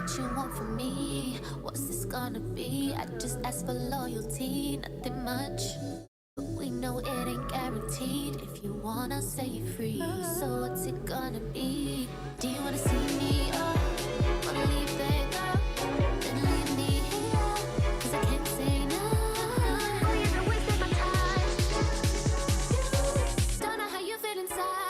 what you want from me. What's this gonna be? I just ask for loyalty, nothing much. But we know it ain't guaranteed. If you wanna set you free, so what's it gonna be? Do you wanna see me up? Wanna leave there, girl? Then leave me here, 'cause I can't say no. You've been wasting my time. Don't know how you feel inside.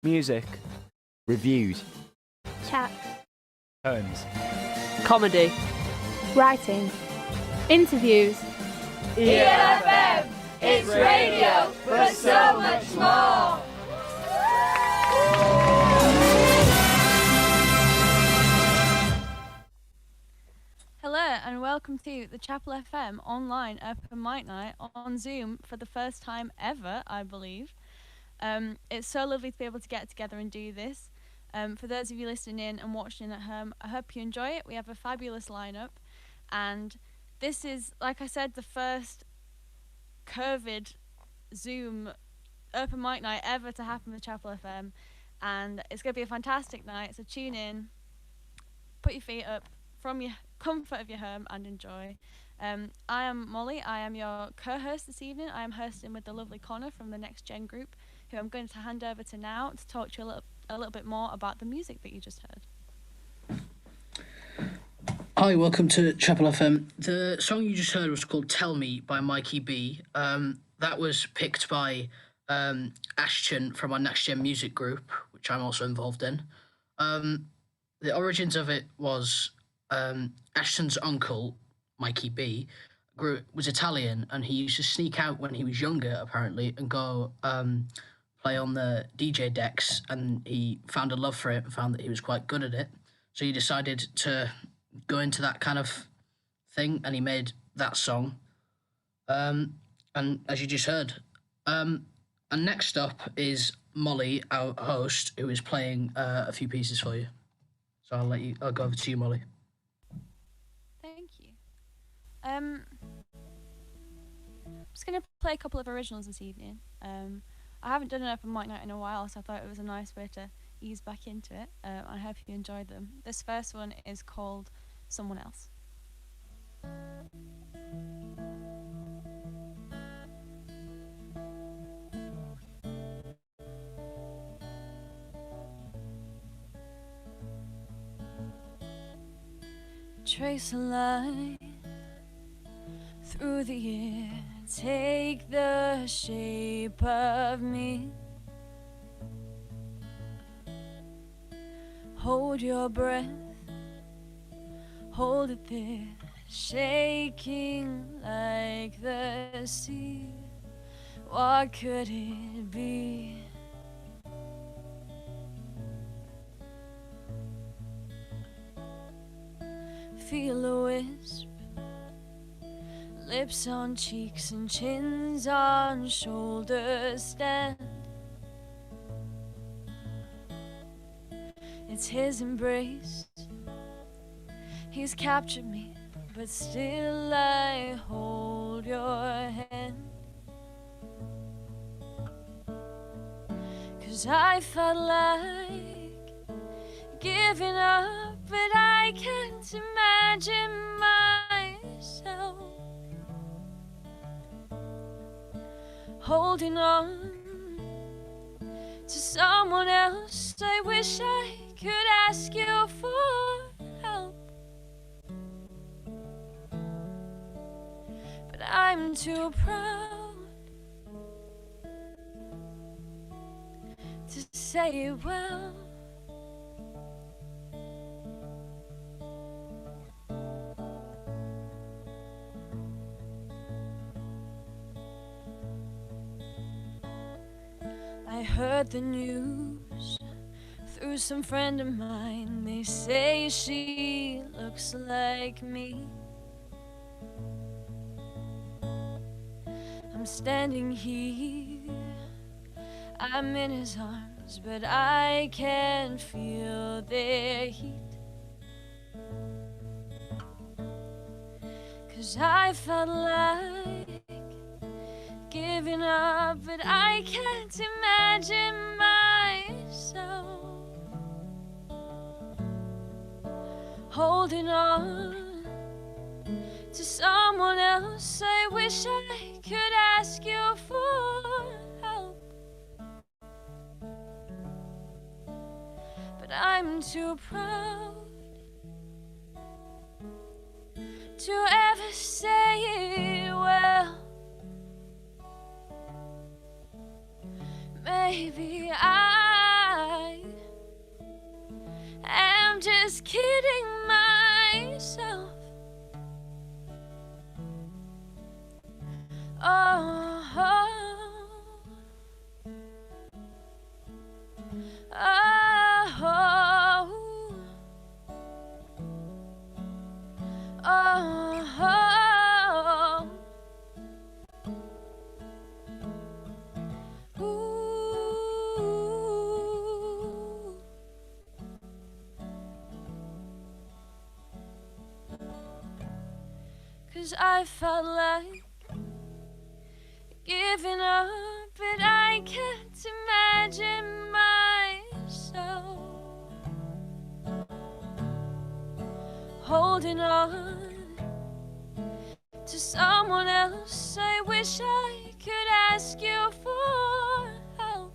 Music. Reviewed. Chat. Poems. Comedy. Writing. Interviews. ELFM, it's radio, but so much more. Hello and welcome to the Chapel FM online open mic night on Zoom for the first time ever, I believe. It's so lovely to be able to get together and do this. For those of you listening in and watching at home, I hope you enjoy it. We have a fabulous lineup, and this is, like I said, the first COVID Zoom open mic night ever to happen with Chapel FM, and it's going to be a fantastic night. So tune in, put your feet up from your comfort of your home and enjoy. I am Molly. I am your co-host this evening. I am hosting with the lovely Connor from the Next Gen group, who I'm going to hand over to now to talk to you a little bit more about the music that you just heard. Hi, welcome to Chapel FM. The song you just heard was called Tell Me by Mikey B. That was picked by Ashton from our Next Gen music group, which I'm also involved in. The origins of it was Ashton's uncle, Mikey B, was Italian, and he used to sneak out when he was younger, apparently, and go play on the DJ decks, and he found a love for it and found that he was quite good at it. So he decided to go into that kind of thing, and he made that song. And as you just heard. And next up is Molly, our host, who is playing a few pieces for you. So I'll go over to you, Molly. Thank you. I'm just going to play a couple of originals this evening. I haven't done an open mic night in a while, so I thought it was a nice way to ease back into it. I hope you enjoyed them. This first one is called Someone Else. Trace a line through the air, take the shape of me. Hold your breath, hold it there, shaking like the sea. What could it be? Feel a wisp, lips on cheeks and chins on shoulders stand. It's his embrace, he's captured me, but still I hold your hand. 'Cause I felt like giving up, but I can't imagine myself holding on to someone else. I wish I could ask you for help, but I'm too proud to say it well. I heard the news through some friend of mine. They say she looks like me. I'm standing here, I'm in his arms, but I can feel their heat. 'Cause I felt like giving up, but I can't imagine myself holding on to someone else. I wish I could ask you for help, but I'm too proud to ever say it well. Maybe I am just kidding myself. Oh, Cause I felt like giving up, but I can't imagine myself holding on to someone else. I wish I could ask you for help,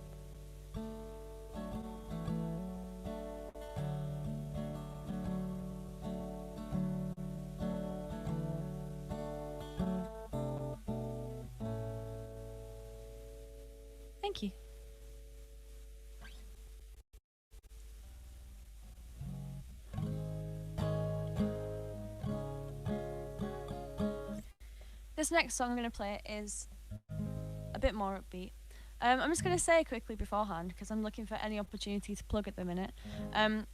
thank you. This next song I'm going to play is a bit more upbeat. I'm just going to say quickly beforehand, because I'm looking for any opportunity to plug at the minute. I'm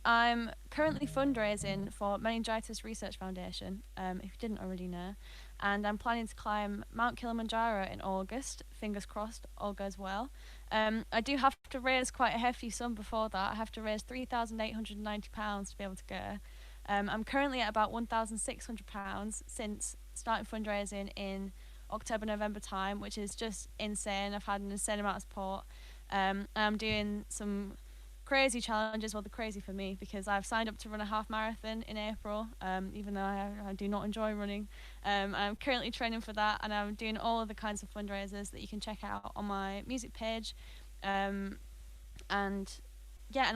currently fundraising for Meningitis Research Foundation, if you didn't already know, and I'm planning to climb Mount Kilimanjaro in August. Fingers crossed, all goes well. I do have to raise quite a hefty sum before that. I have to raise £3,890 to be able to go. I'm currently at about £1,600 since starting fundraising in October, November time, which is just insane. I've had an insane amount of support. I'm doing some crazy challenges. Well, they're crazy for me because I've signed up to run a half marathon in April, even though I do not enjoy running. I'm currently training for that, and I'm doing all of the kinds of fundraisers that you can check out on my music page, and on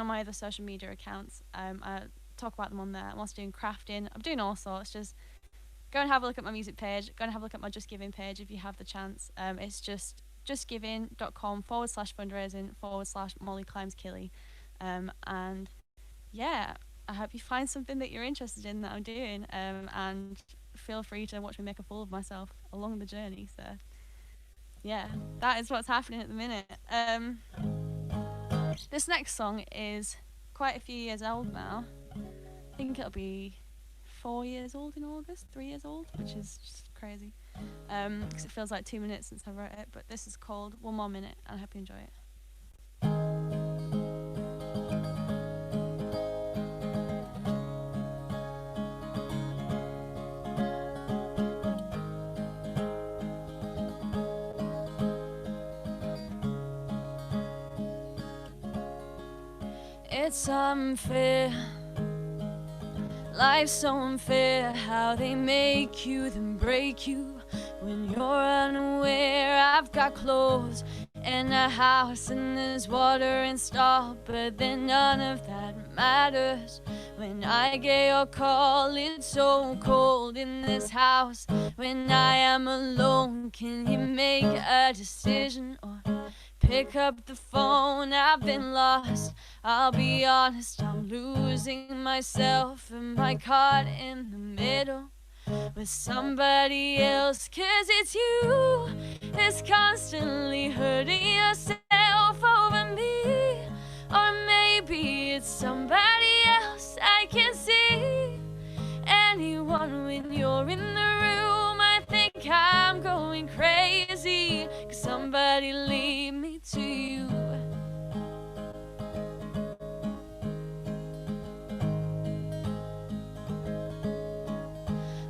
my other social media accounts. I talk about them on there. I'm also doing crafting. I'm doing all sorts. Just go and have a look at my music page. Go and have a look at my Just Giving page if you have the chance. It's justgiving.com/fundraising/Molly Climbs Killy. And yeah, I hope you find something that you're interested in that I'm doing, and feel free to watch me make a fool of myself along the journey. So yeah, that is what's happening at the minute. This next song is quite a few years old now. I think it'll be 4 years old in August, 3 years old, which is just crazy, because it feels like 2 minutes since I wrote it. But this is called One More Minute, and I hope you enjoy it. It's unfair, life's so unfair, how they make you then break you. when you're unaware. I've got clothes and a house and there's water installed, but then none of that matters when I get your call. It's so cold in this house when I am alone. Can you make a decision or pick up the phone? I've been lost, I'll be honest, I'm losing myself. Am I caught in the middle with somebody else? 'Cause it's you that's constantly hurting yourself over me. Or maybe it's somebody else I can see. Anyone when you're in the room, I think I'm going crazy. 'Cause somebody lead me to you.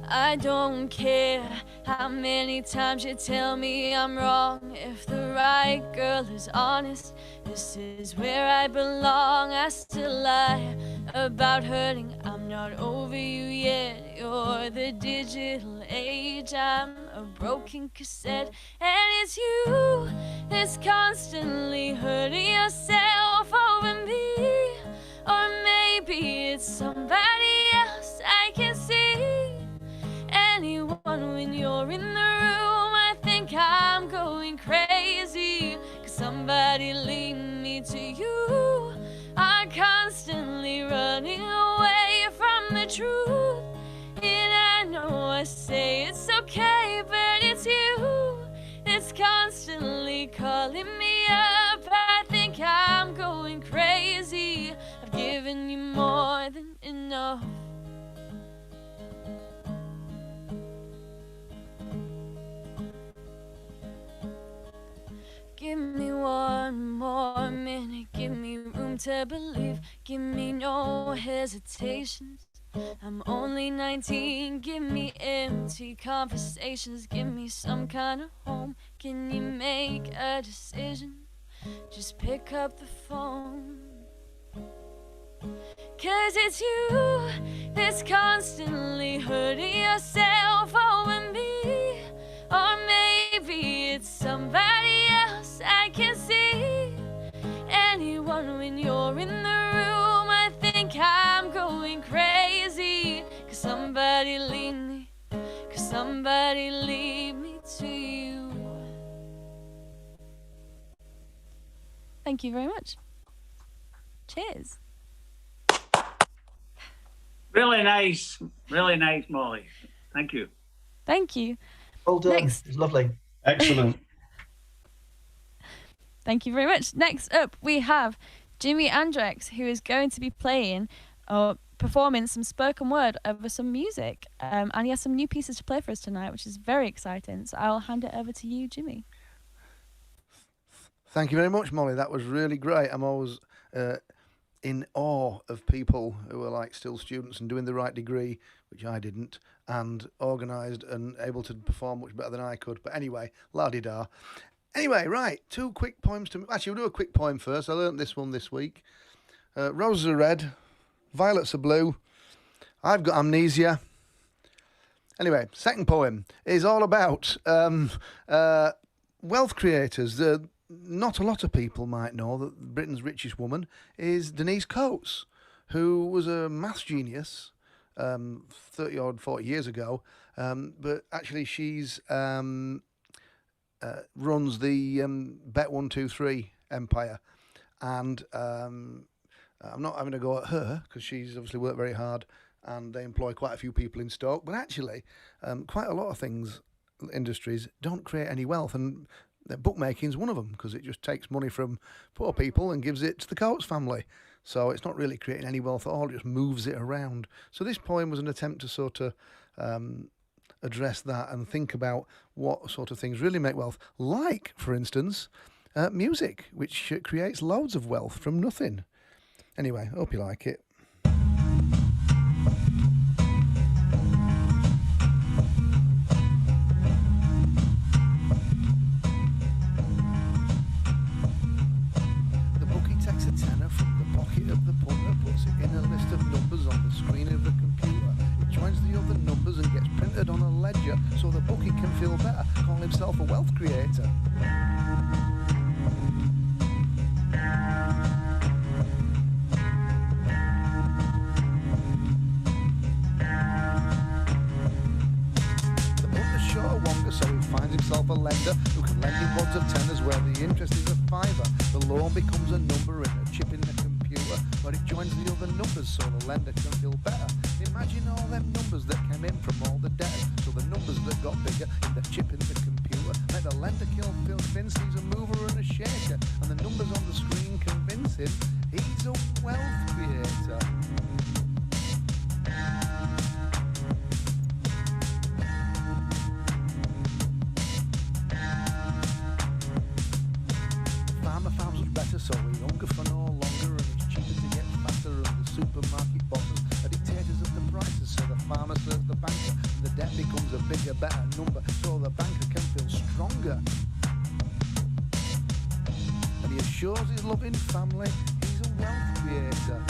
I don't care how many times you tell me I'm wrong. If the right girl is honest, this is where I belong. I still lie about hurting, I'm not over you yet. You're the digital age, I'm a broken cassette. And it's you that's constantly hurting yourself over me. Or maybe it's somebody else I can see. Anyone when you're in the room, I think I'm going crazy. 'Cause somebody lead me to you. I'm constantly running away from the truth. And I know I say it's okay, but it's you that's constantly calling me up. I think I'm going crazy. I've given you more than enough. Give me one more minute, give me room to believe. Give me no hesitations, I'm only 19. Give me empty conversations, give me some kind of home. Can you make a decision? Just pick up the phone. 'Cause it's you that's constantly hurting yourself over me. Or maybe it's somebody else I can see. Anyone when you're in the room, I think I'm going crazy. 'Cause somebody lead me, 'cause somebody lead me to you. Thank you very much. Cheers. Really nice, Molly. Thank you. Thank you. Well done. Next. It's lovely. Excellent. Thank you very much. Next up, we have Jimi Andrex, who is going to be playing or performing some spoken word over some music. And he has some new pieces to play for us tonight, which is very exciting. So I'll hand it over to you, Jimmy. Thank you very much, Molly. That was really great. I'm always in awe of people who are like still students and doing the right degree, which I didn't, and organised and able to perform much better than I could. But anyway, la-di-da. Anyway, right, two quick poems to... Actually, we'll do a quick poem first. I learnt this one this week. Roses are red, violets are blue, I've got amnesia. Anyway, second poem is all about wealth creators. Not a lot of people might know that Britain's richest woman is Denise Coates, who was a maths genius 30 or 40 years ago, but actually she's runs the Bet123 empire, and I'm not having a go at her because she's obviously worked very hard and they employ quite a few people in Stoke, but actually quite a lot of industries don't create any wealth, and bookmaking's one of them, because it just takes money from poor people and gives it to the Coates family. So it's not really creating any wealth at all, it just moves it around. So this poem was an attempt to sort of address that and think about what sort of things really make wealth, like, for instance, music, which creates loads of wealth from nothing. Anyway, I hope you like it. On a ledger so the bookie can feel better, call himself a wealth creator. The bunter's short a wonga, so he finds himself a lender who can lend him wads of tenors where the interest is a fiver. The loan becomes a number in a chip in the computer, but it joins the other numbers so the lender can feel better. Imagine all them numbers that came in from all the debtors, so the numbers that got bigger in the chip in the computer make the lender convince he's a mover and a shaker, and the numbers on the screen convince him he's a wealth creator. Farms was better, so he hunger for no longer, and it's cheaper to get fatter, and the supermarket bosses are dictators of the prices, so the farmer serves the banker, and the debt becomes a bigger, better number, so the banker can feel stronger. And he assures his loving family he's a wealth creator.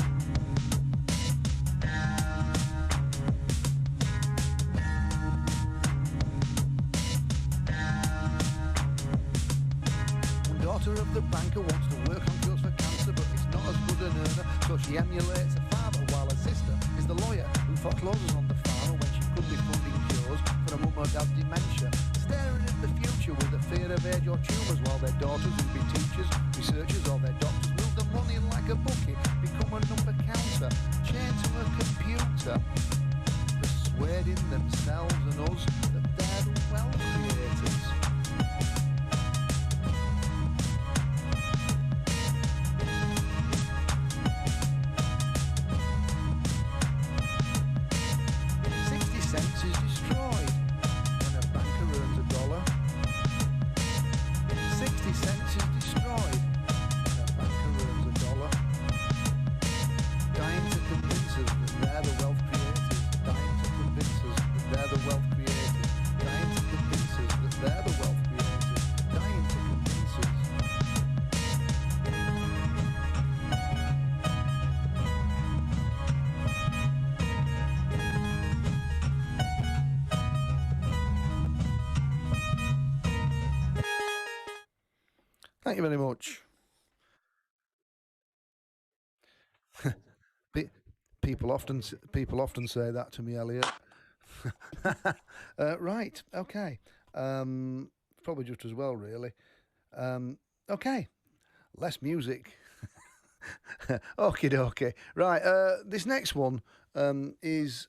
Daughter of the banker wants to work on cures for cancer, but it's not as good an earner, so she emulates her father, while her sister is the lawyer who forecloses on the farmer when she could be funding cures for a mum or dad's dementia. Staring at the future with the fear of age or tumours, while their daughters will be teachers, researchers, or their doctors move the money like a bookie, become a number counter, chained to a computer, persuading themselves and us that they're the wealth creators. 60 cents is destroyed when a banker earns $1. 60 cents is destroyed when a banker earns $1. Dying to convince us that they're the wealth creators. Dying to convince us that they're the wealth creators. Dying to convince us that they're the wealth creators. Dying to convince us. Thank you very much. People often say that to me, Elliot. Right, okay. Probably just as well, really. Okay, less music. Okie dokie. Right, this next one is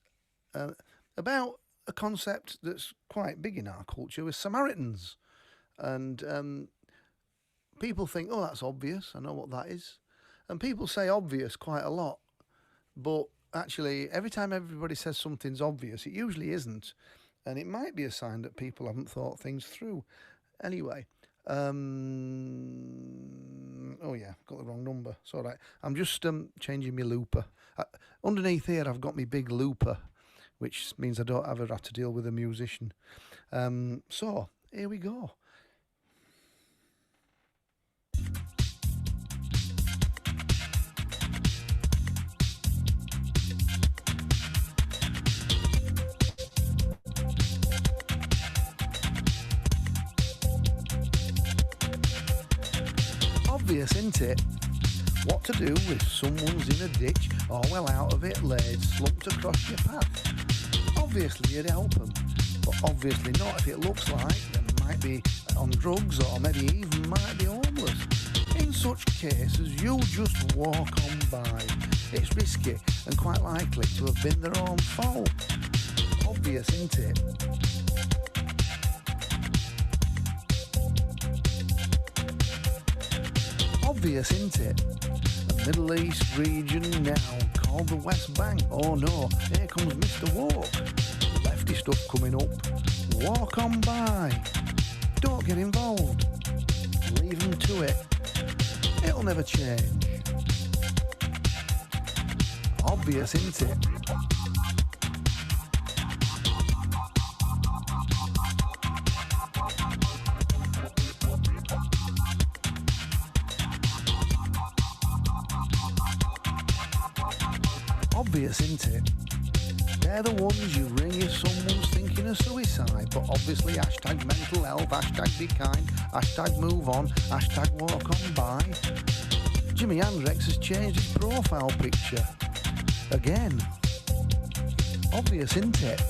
about a concept that's quite big in our culture with Samaritans. And people think, oh, that's obvious, I know what that is. And people say obvious quite a lot. But actually, every time everybody says something's obvious, it usually isn't. And it might be a sign that people haven't thought things through. Anyway, oh yeah, got the wrong number. It's all right. I'm just changing my looper. Underneath here, I've got my big looper, which means I don't ever have to deal with a musician. So, here we go. Obvious, isn't it? What to do if someone's in a ditch or well out of it laid slumped across your path. Obviously you'd help them, but obviously not if it looks like they might be on drugs or maybe even might be homeless. In such cases, you just walk on by. It's risky and quite likely to have been their own fault. Obvious, isn't it? Obvious, isn't it? A Middle East region now called the West Bank. Oh no, here comes Mr. Walk. Lefty stuff coming up. Walk on by. Don't get involved. Leave them to it. It'll never change. Obvious, isn't it? Obvious, isn't it? They're the ones you ring if someone's thinking of suicide. but obviously hashtag mental health, hashtag be kind, hashtag move on, hashtag walk on by. Jimi Hendrix has changed his profile picture. Again. Obvious, isn't it?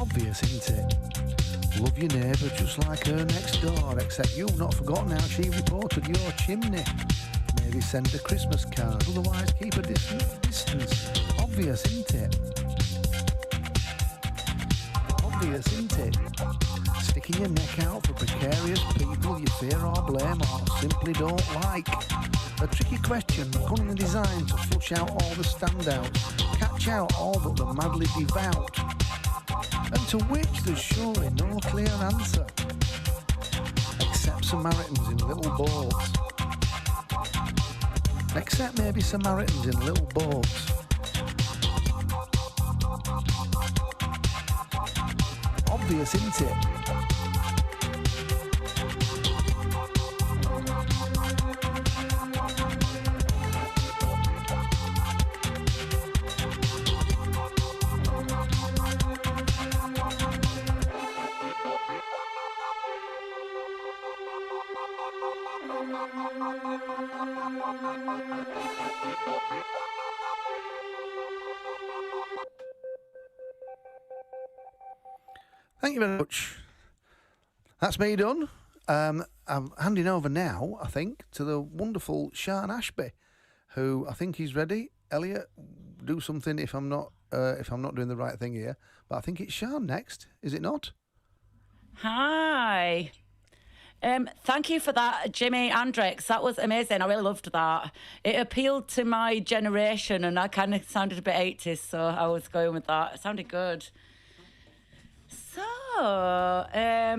Obvious, isn't it? Love your neighbour just like her next door, except you've not forgotten how she reported your chimney. Maybe send a Christmas card, otherwise keep a distance. Obvious, isn't it? Obvious, isn't it? Sticking your neck out for precarious people you fear or blame or simply don't like. A tricky question, cunningly designed to flush out all the standouts, catch out all but the madly devout. And to which there's surely no clear answer, except Samaritans in little boats. Except maybe Samaritans in little boats. Obvious, isn't it? Thank you very much. That's me done. I'm handing over now, I think, to the wonderful Sian Ashby, who I think he's ready. Elliot, do something if I'm not doing the right thing here. But I think it's Sian next, is it not? Hi. Thank you for that, Jimi Hendrix. That was amazing. I really loved that. It appealed to my generation, and I kind of sounded a bit 80s, so I was going with that. It sounded good. So, I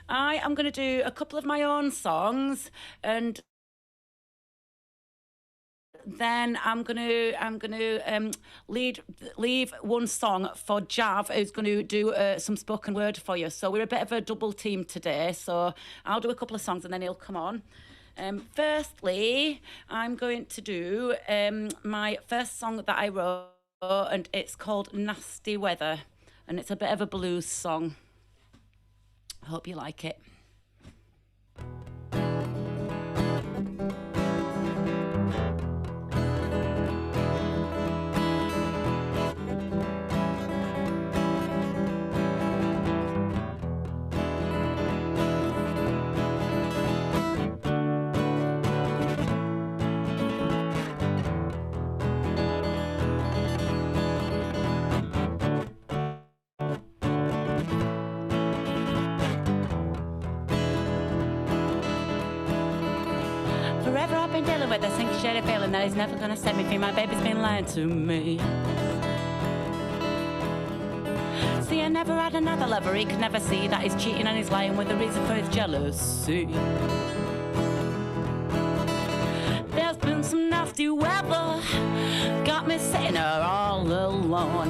am going to do a couple of my own songs, and then I'm gonna leave one song for Jav, who's going to do some spoken word for you. So we're a bit of a double team today. So I'll do a couple of songs and then he'll come on. Firstly, I'm going to do my first song that I wrote, and it's called Nasty Weather, and it's a bit of a blues song. I hope you like it. Forever I've been dealing with this sinking shady feeling that he's never gonna set me free. My baby's been lying to me. See, I never had another lover. He could never see that he's cheating and he's lying with the reason for his jealousy. There's been some nasty weather, got me sitting here all alone.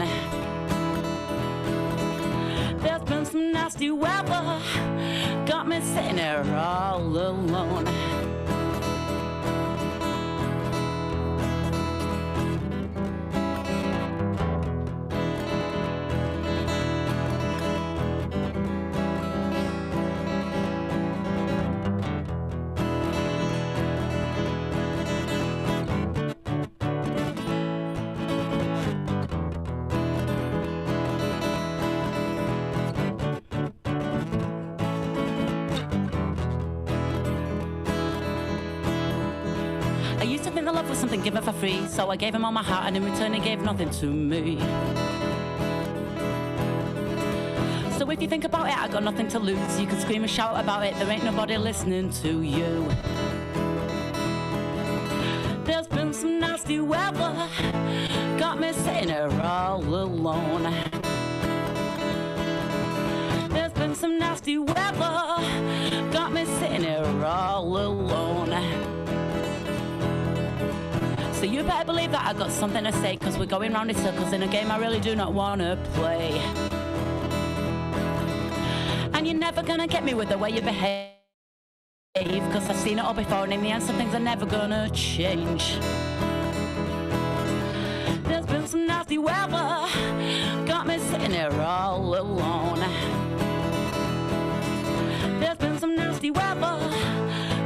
There's been some nasty weather, got me sitting here all alone. I used to think that love was something given for free, so I gave him all my heart and in return he gave nothing to me. So if you think about it, I got nothing to lose. You can scream and shout about it, there ain't nobody listening to you. There's been some nasty weather, got me sitting here all alone. There's been some nasty weather, got me sitting believe that I got something to say, cause we're going round in circles in a game I really do not wanna play. And you're never gonna get me with the way you behave, cause I've seen it all before, and in the end some things are never gonna change. There's been some nasty weather, got me sitting here all alone. There's been some nasty weather,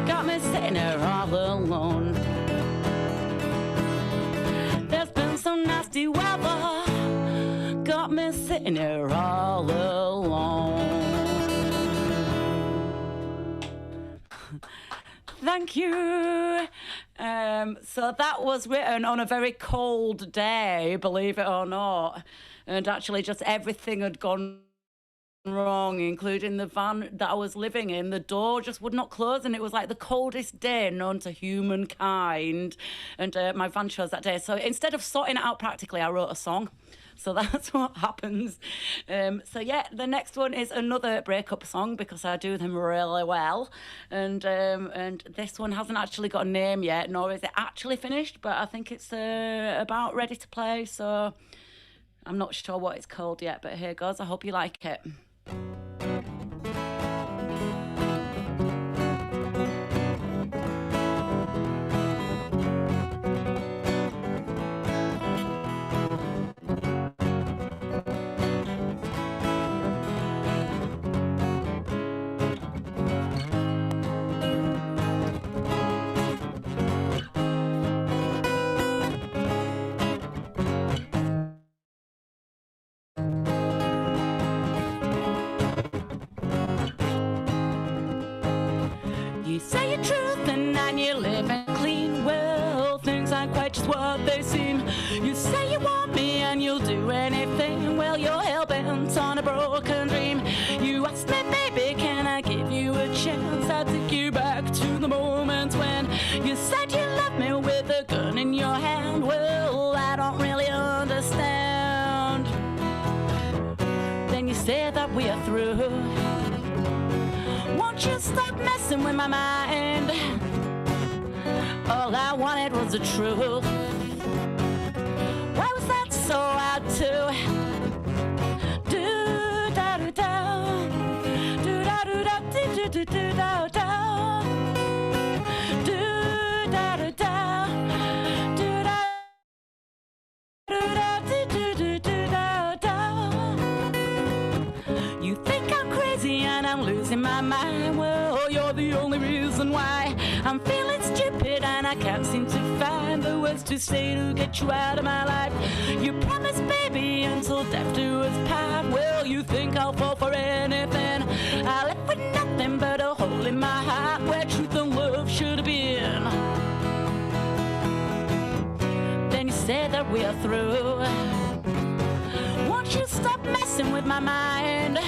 got me sitting here all alone. There's been some nasty weather, got me sitting here all alone. Thank you. So that was written on a very cold day, believe it or not. And actually just everything had gone wrong, including the van that I was living in. The door just would not close, and it was like the coldest day known to humankind. And my van chose that day. So instead of sorting it out practically, I wrote a song. So that's what happens. So yeah, the next one is another breakup song because I do them really well. And this one hasn't actually got a name yet, nor is it actually finished, but I think it's about ready to play. So I'm not sure what it's called yet, but here goes. I hope you like it. You say your truth and you're living clean. Well, things aren't quite just what they seem. You say you want me and you'll do anything. Well, you're hell-bent on a broken dream. You asked me, baby, can I give you a chance? I'll take you back to the moment when you said you loved me with a gun in your hand. Well, I don't really understand. Then you say that we are through. Won't you stop messing with my mind? All I wanted was the truth. Why was that so hard to do? Da do da, do da do da, do do do da da, do da do da, do da do da, do do do da da. You think I'm crazy and I'm losing my mind. Well, you're the only reason why I'm feeling stupid and I can't seem to find the words to say to get you out of my life. You promised, baby, until death do us part. Well, you think I'll fall for anything. I left with nothing but a hole in my heart where truth and love should have been. Then you said that we are through. Won't you stop messing with my mind?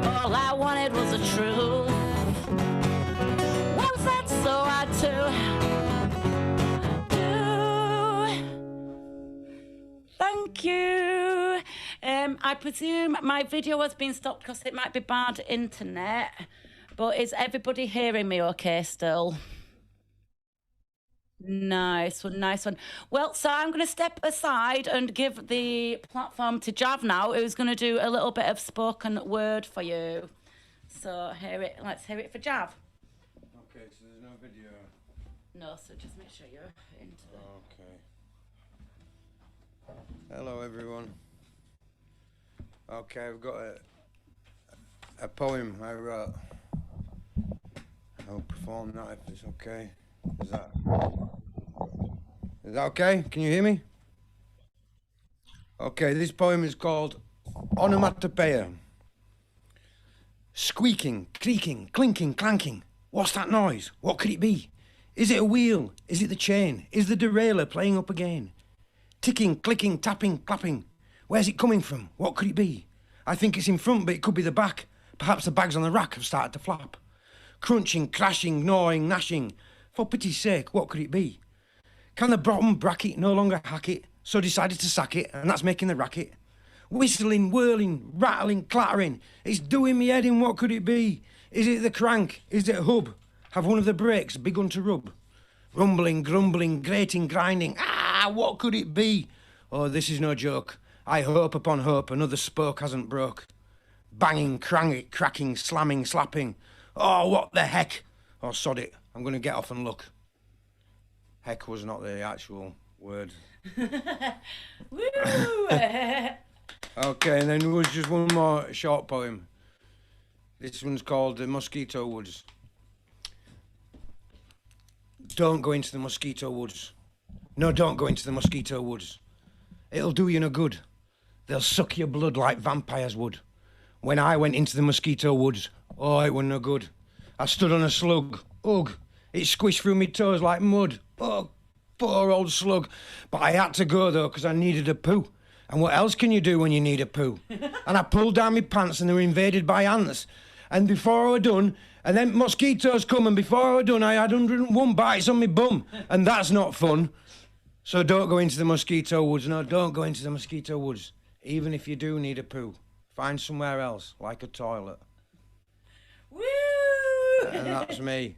All I wanted was the truth. Why was that so hard to do? Thank you. I presume my video has been stopped because it might be bad internet. But is everybody hearing me okay still? Nice one, nice one. Well, so I'm going to step aside and give the platform to Jav now, who's going to do a little bit of spoken word for you. So let's hear it for Jav. Okay, so there's no video. No, so just make sure you're into the... Okay. Hello, everyone. Okay, I've got a poem I wrote. I'll perform that if it's okay. Is that okay? Can you hear me? Okay, this poem is called Onomatopoeia. Squeaking, creaking, clinking, clanking. What's that noise? What could it be? Is it a wheel? Is it the chain? Is the derailleur playing up again? Ticking, clicking, tapping, clapping. Where's it coming from? What could it be? I think it's in front, but it could be the back. Perhaps the bags on the rack have started to flap. Crunching, crashing, gnawing, gnashing. For pity's sake, what could it be? Can the bottom bracket no longer hack it, so decided to sack it, and that's making the racket? Whistling, whirling, rattling, clattering. It's doing me head in, what could it be? Is it the crank? Is it a hub? Have one of the brakes begun to rub? Rumbling, grumbling, grating, grinding. Ah, what could it be? Oh, this is no joke. I hope upon hope another spoke hasn't broke. Banging, cranging, cracking, slamming, slapping. Oh, what the heck? Oh, sod it. I'm going to get off and look. Heck was not the actual word. Woo! Okay, and then there was just one more short poem. This one's called The Mosquito Woods. Don't go into the mosquito woods. No, don't go into the mosquito woods. It'll do you no good. They'll suck your blood like vampires would. When I went into the mosquito woods, oh, it was no good. I stood on a slug. Ugh, it squished through me toes like mud. Oh, poor old slug. But I had to go, though, because I needed a poo. And what else can you do when you need a poo? And I pulled down my pants and they were invaded by ants. And before I were done, and then mosquitoes come, and before I were done, I had 101 bites on my bum. And that's not fun. So don't go into the mosquito woods. No, don't go into the mosquito woods. Even if you do need a poo. Find somewhere else, like a toilet. Woo! And that's me.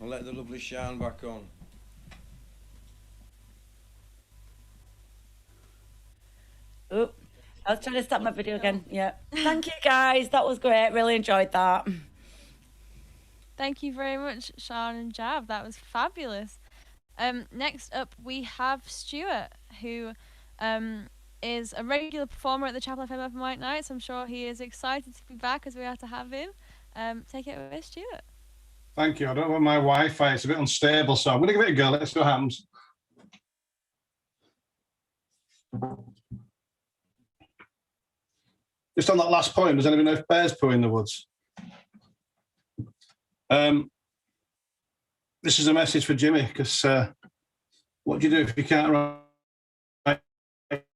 I'll let the lovely Sian back on. Oh, I was trying to start my video again. Yeah. Thank you, guys. That was great. Really enjoyed that. Thank you very much, Sian and Jav. That was fabulous. Next up, we have Stuart, who is a regular performer at the Chapel FM Open Mic Nights. I'm sure he is excited to be back as we have to have him. Take it away, Stuart. Thank you. I don't want my Wi-Fi. It's a bit unstable, so I'm going to give it a go. Let's see what happens. Just on that last point, does anybody know if bears poo in the woods? This is a message for Jimmy, because what do you do if you can't write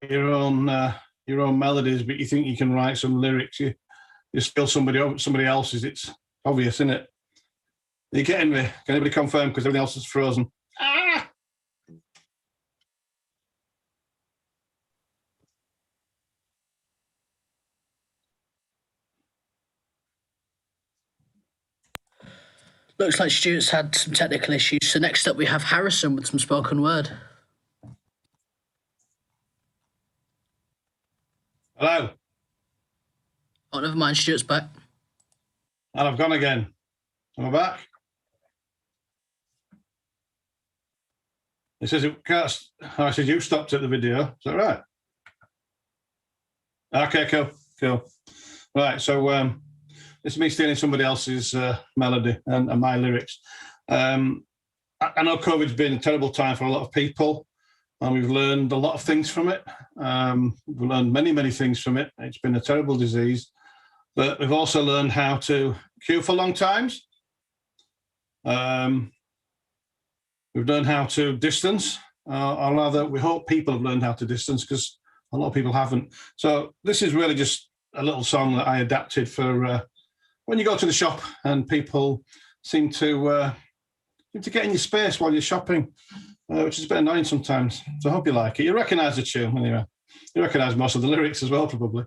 your own melodies, but you think you can write some lyrics? You spill somebody else's. It's obvious, isn't it? Are you getting me? Can anybody confirm? Because everything else is frozen. Ah! Looks like Stuart's had some technical issues. So next up we have Harrison with some spoken word. Hello. Oh, never mind. Stuart's back. And I've gone again. Am I back? It says it can't. Oh, it says you stopped at the video. Is that right? Okay, cool. Right, so this is me stealing somebody else's melody and my lyrics. I know COVID's been a terrible time for a lot of people, and we've learned a lot of things from it. We've learned many things from it. It's been a terrible disease, but we've also learned how to queue for long times. We've learned how to distance, or rather, we hope people have learned how to distance, because a lot of people haven't. So this is really just a little song that I adapted for when you go to the shop and people seem to get in your space while you're shopping, which is a bit annoying sometimes. So I hope you like it. You recognise the tune anyway. You recognise most of the lyrics as well, probably.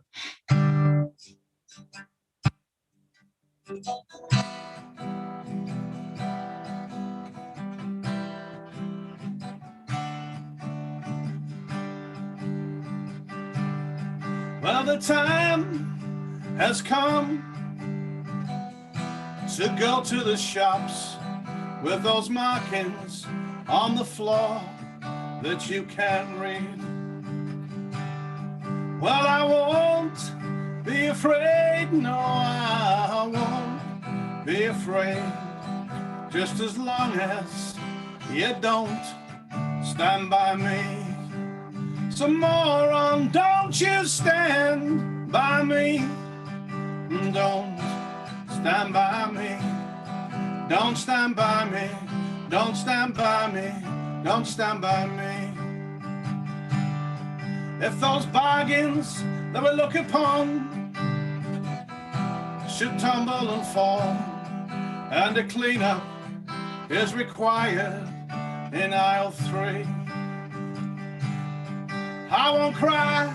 Well, the time has come to go to the shops with those markings on the floor that you can't read. Well, I won't be afraid, no, I won't be afraid, just as long as you don't stand by me. So moron, don't you stand by me. Don't stand by me. Don't stand by me. Don't stand by me. Don't stand by me. If those bargains that we look upon should tumble and fall, and a cleanup is required in aisle 3, I won't cry,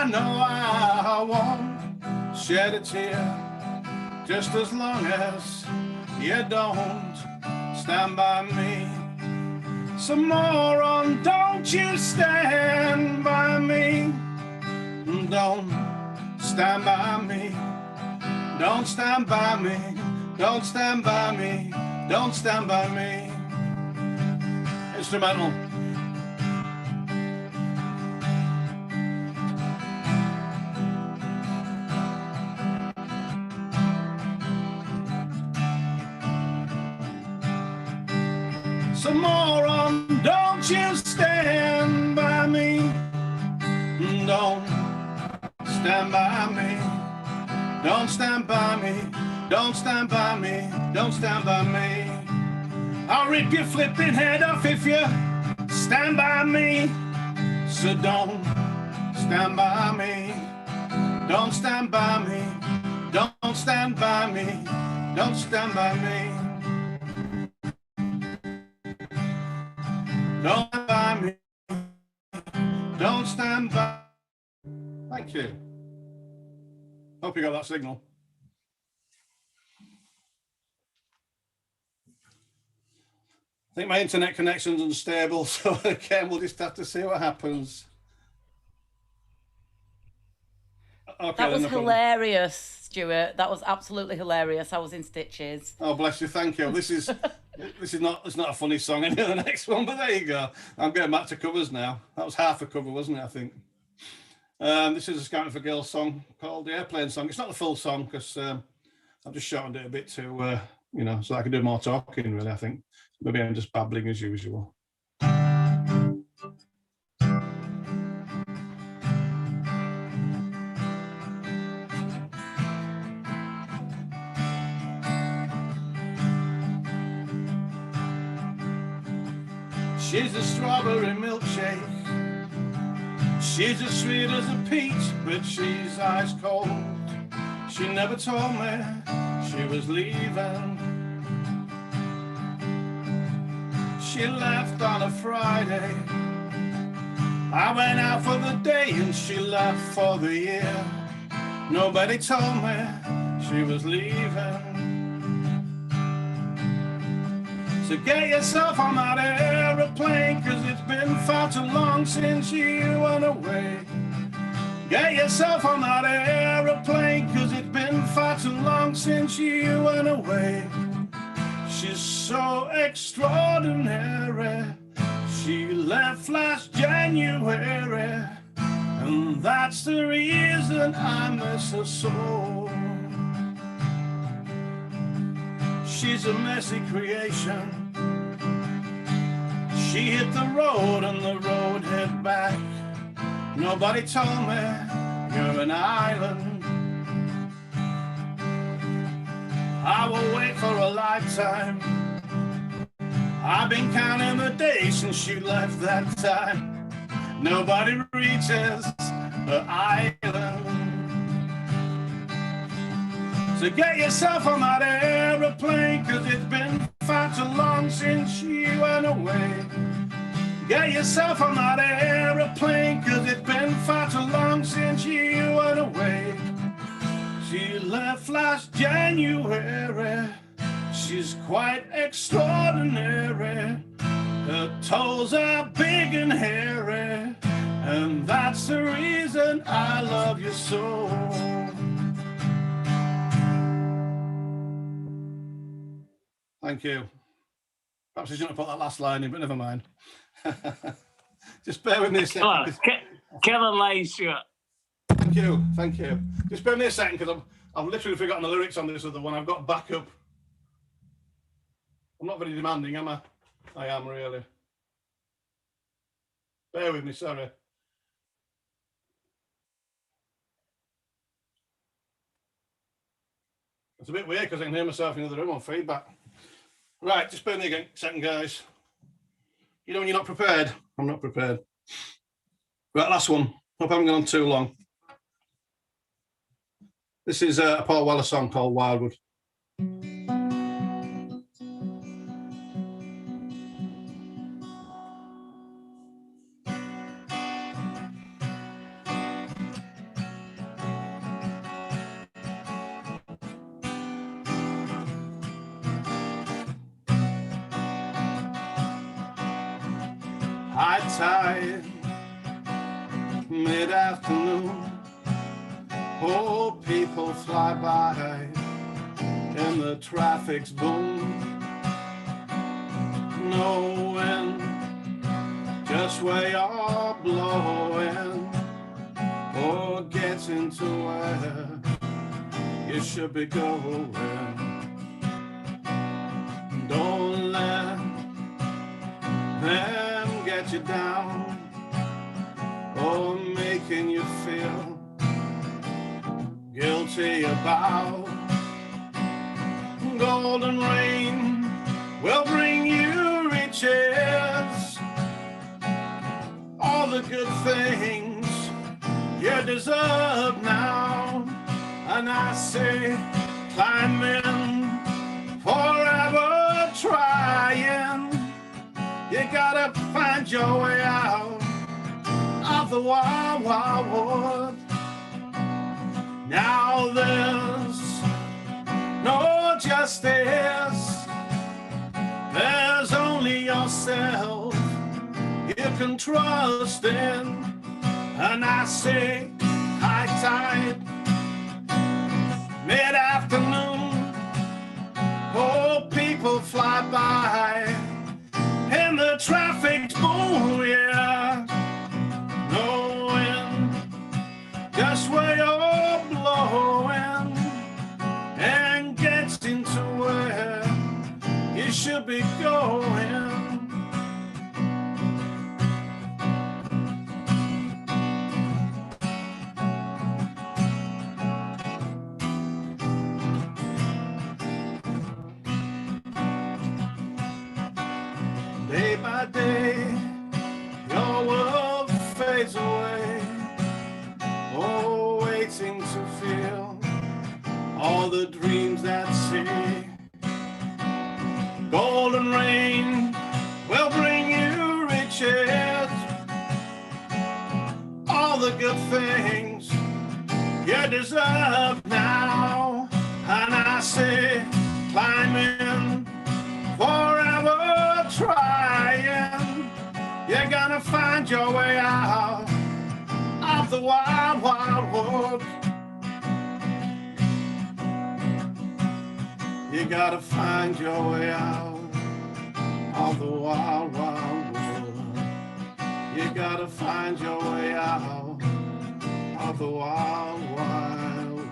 no, I won't shed a tear, just as long as you don't stand by me. Some more on, don't you stand by me. Don't stand by me. Don't stand by me. Don't stand by me. Don't stand by me. Instrumental. Some more on, don't you stand by me. Don't stand by me. Don't stand by me. Don't stand by me. Don't stand by me. I'll rip your flipping head off if you stand by me. So don't stand by me. Don't stand by me. Don't stand by me. Don't stand by me. Don't stand by me. Don't stand by. Thank you. Hope you got that signal. I think my internet connection's unstable, so again, we'll just have to see what happens. Okay, That was no problem. hilarious, Stuart. That was absolutely hilarious. I was in stitches. Oh, bless you. Thank you. This is not a funny song. Any of the next one, but there you go. I'm going back to covers now. That was half a cover, wasn't it? I think. This is a Scouting for Girls song called the Airplane Song. It's not the full song because I've just shortened it a bit to so I can do more talking. Really, I think maybe I'm just babbling as usual. She's a strawberry milkshake. She's as sweet as a peach, but she's ice cold. She never told me she was leaving. She left on a Friday. I went out for the day and she left for the year. Nobody told me she was leaving. So get yourself on that aeroplane, 'cause it's been far too long since you went away. Get yourself on that aeroplane, 'cause it's been far too long since you went away. She's so extraordinary. She left last January, and that's the reason I miss her so. She's a messy creation. She hit the road and the road hit back. Nobody told me you're an island. I will wait for a lifetime. I've been counting the days since you left that time. Nobody reaches the island. So get yourself on that aeroplane, 'cause it's been far too long since you went away. Get yourself on that aeroplane, 'cause it's been far too long since you went away. She left last January. She's quite extraordinary. Her toes are big and hairy, and that's the reason I love you so. Thank you. Perhaps I shouldn't have put that last line in, but never mind. Just bear with me a second. Killer line, Stuart. Thank you, thank you. Just bear with me a second, because I've literally forgotten the lyrics on this other one. I've got backup. I'm not very demanding, am I? I am, really. Bear with me, sorry. It's a bit weird because I can hear myself in the other room on feedback. Right, just bear with me again, second, guys. You know when you're not prepared? I'm not prepared. Right, last one. Hope I haven't gone on too long. This is a Paul Weller song called Wildwood. tide, mid-afternoon. Oh, people fly by and the traffic's boom, knowing just where you're blowing or getting to where you should be going. Don't let them get you down or making you feel guilty about. Golden rain will bring you riches, all the good things you deserve now. And I say, climbing, forever trying. You gotta find your way out of the wild, wild world. Now there's no justice, there's only yourself you can trust in. And I say, high tide, mid-afternoon, oh, people fly by and the traffic's boom, yeah, knowing just where you're blowing and getting to where you should be going. Day by day, your world fades away, oh, waiting to feel all the dreams at sea. Golden rain will bring you riches, all the good things you deserve now. And I say, climbing, forever trying. You're gonna find your way out of the wild, wild world. You gotta find your way out of the wild, wild world. You gotta find your way out of the wild, wild world.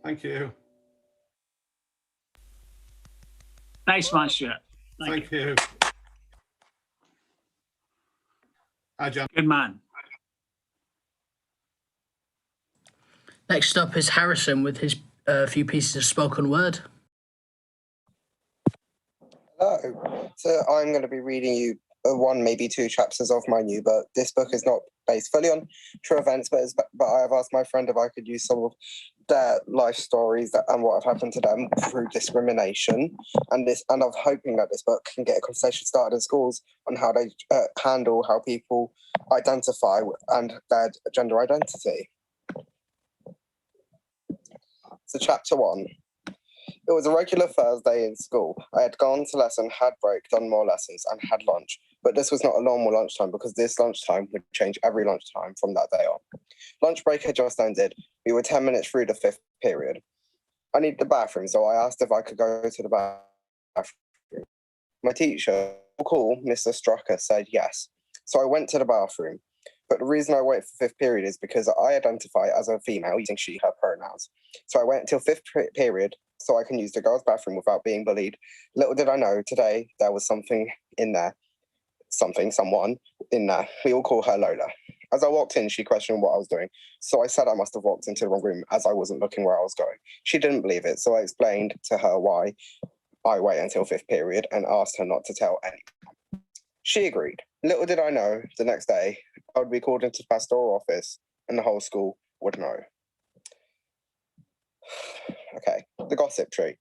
Thank you. Nice one, Stuart. Thank you. Hi, John. Good man. Next up is Harrison with his few pieces of spoken word. Hello. So I'm going to be reading you one, maybe two chapters of my new book. This book is not based fully on true events, but I have asked my friend if I could use some of their life stories and what have happened to them through discrimination, and I'm hoping that this book can get a conversation started in schools on how they handle how people identify and their gender identity. So chapter 1. It was a regular Thursday in school. I had gone to lesson, had break, done more lessons, and had lunch. But this was not a normal lunchtime because this lunchtime would change every lunchtime from that day on. Lunch break had just ended. We were 10 minutes through the 5th period. I needed the bathroom, so I asked if I could go to the bathroom. My teacher, cool, Mr. Strucker, said yes. So I went to the bathroom. But the reason I waited for 5th period is because I identify as a female using she, her pronouns. So I wait until 5th period so I can use the girls' bathroom without being bullied. Little did I know, today there was something in there. Someone in there. We all call her Lola. As I walked in, she questioned what I was doing. So I said I must have walked into the wrong room as I wasn't looking where I was going. She didn't believe it, so I explained to her why I wait until 5th period and asked her not to tell anyone. She agreed. Little did I know, the next day, I would be called into the pastoral office and the whole school would know. Okay, the gossip tree.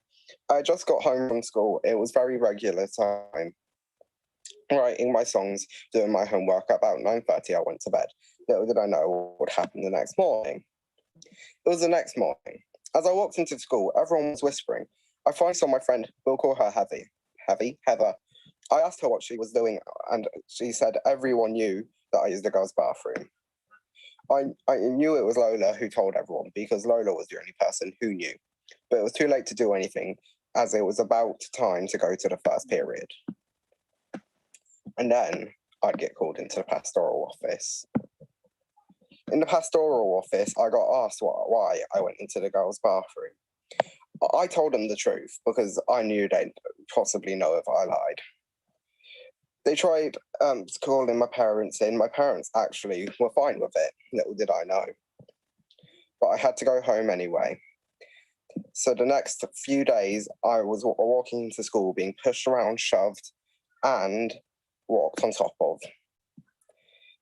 I just got home from school. It was very regular time. Writing my songs, doing my homework. About 9:30, I went to bed. Little did I know what would happen the next morning. It was the next morning. As I walked into school, everyone was whispering. I finally saw my friend, we'll call her Heather. I asked her what she was doing, and she said everyone knew that I used the girls' bathroom. I knew it was Lola who told everyone, because Lola was the only person who knew. But it was too late to do anything, as it was about time to go to the first period. And then I'd get called into the pastoral office. In the pastoral office, I got asked why I went into the girls' bathroom. I told them the truth because I knew they'd possibly know if I lied. They tried calling my parents in. My parents actually were fine with it. Little did I know. But I had to go home anyway. So the next few days, I was walking into school, being pushed around, shoved, and walked on top of.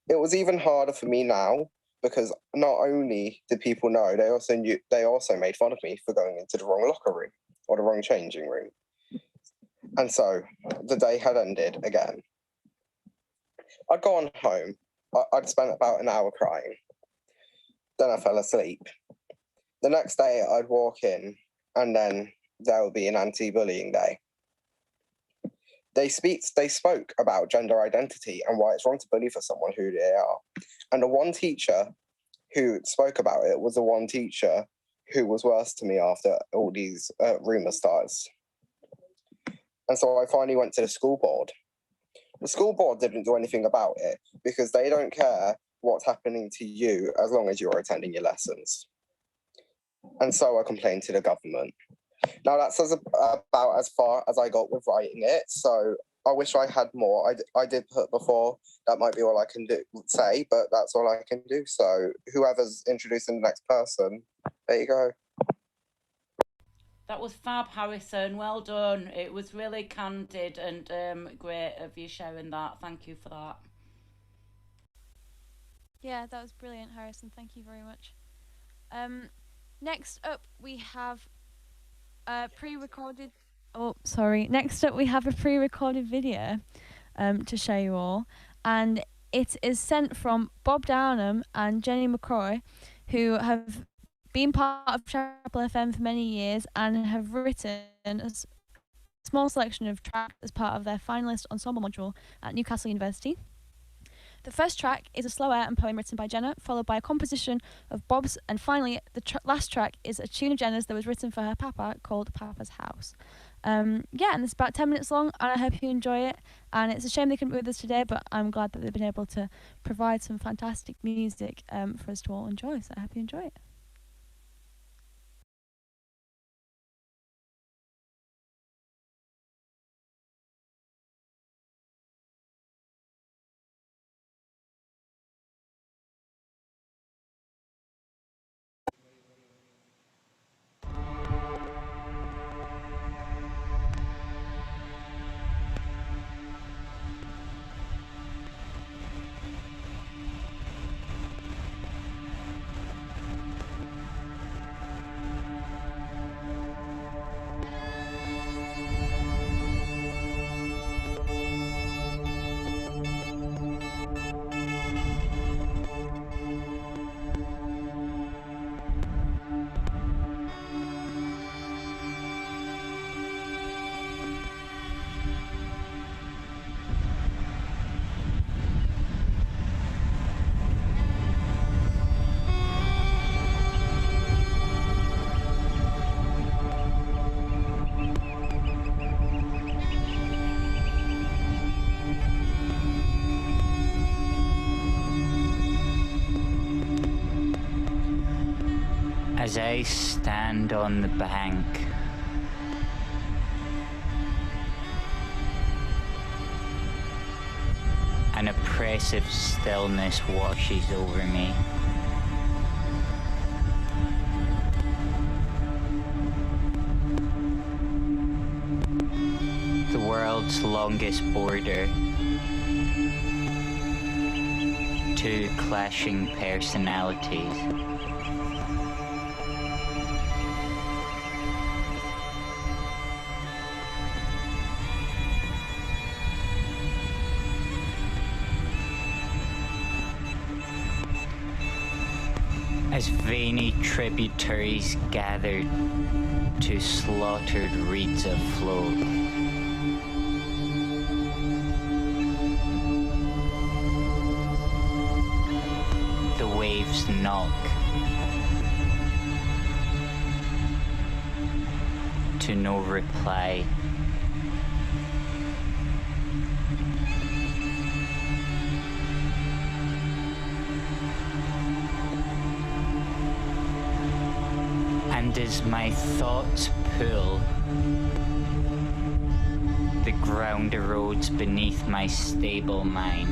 It was even harder for me now because not only did people know, they also made fun of me for going into the wrong locker room or the wrong changing room. And so the day had ended again. I'd gone home. I'd spent about an hour crying. Then I fell asleep. The next day I'd walk in and then there would be an anti-bullying day. They spoke about gender identity and why it's wrong to bully for someone who they are. And the one teacher who spoke about it was the one teacher who was worse to me after all these rumours started. And so I finally went to the school board. The school board didn't do anything about it because they don't care what's happening to you as long as you're attending your lessons. And so I complained to the government. Now that's about as far as I got with writing it. So I wish I had more. I did put before, that might be all I can say, but that's all I can do. So whoever's introducing the next person, there you go. That was fab, Harrison. Well done. It was really candid and great of you sharing that. Thank you for that. Yeah, that was brilliant, Harrison. Thank you very much. Next up, we have pre-recorded. Oh, sorry. Next up, we have a pre-recorded video to show you all, and it is sent from Bob Downham and Jenny McCroy, who have been part of Chapel FM for many years and have written a small selection of tracks as part of their finalist ensemble module at Newcastle University. The first track is a slow air and poem written by Jenna, followed by a composition of Bob's, and finally, the last track is a tune of Jenna's that was written for her papa called Papa's House. And it's about 10 minutes long, and I hope you enjoy it. And it's a shame they couldn't be with us today, but I'm glad that they've been able to provide some fantastic music for us to all enjoy, so I hope you enjoy it. As I stand on the bank, an oppressive stillness washes over me. The world's longest border. Two clashing personalities. as veiny tributaries gathered to slaughtered reeds afloat. The waves knock to no reply. And as my thoughts pull, the ground erodes beneath my stable mind.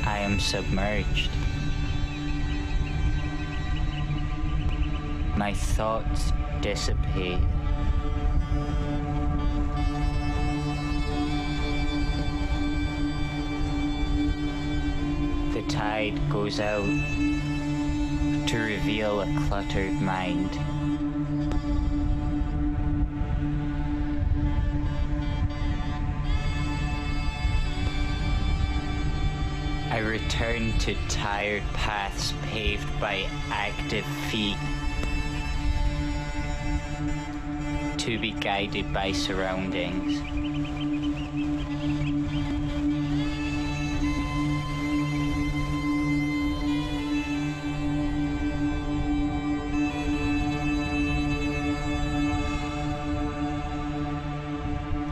I am submerged. My thoughts dissipate. The tide goes out to reveal a cluttered mind. I return to tired paths paved by active feet, to be guided by surroundings.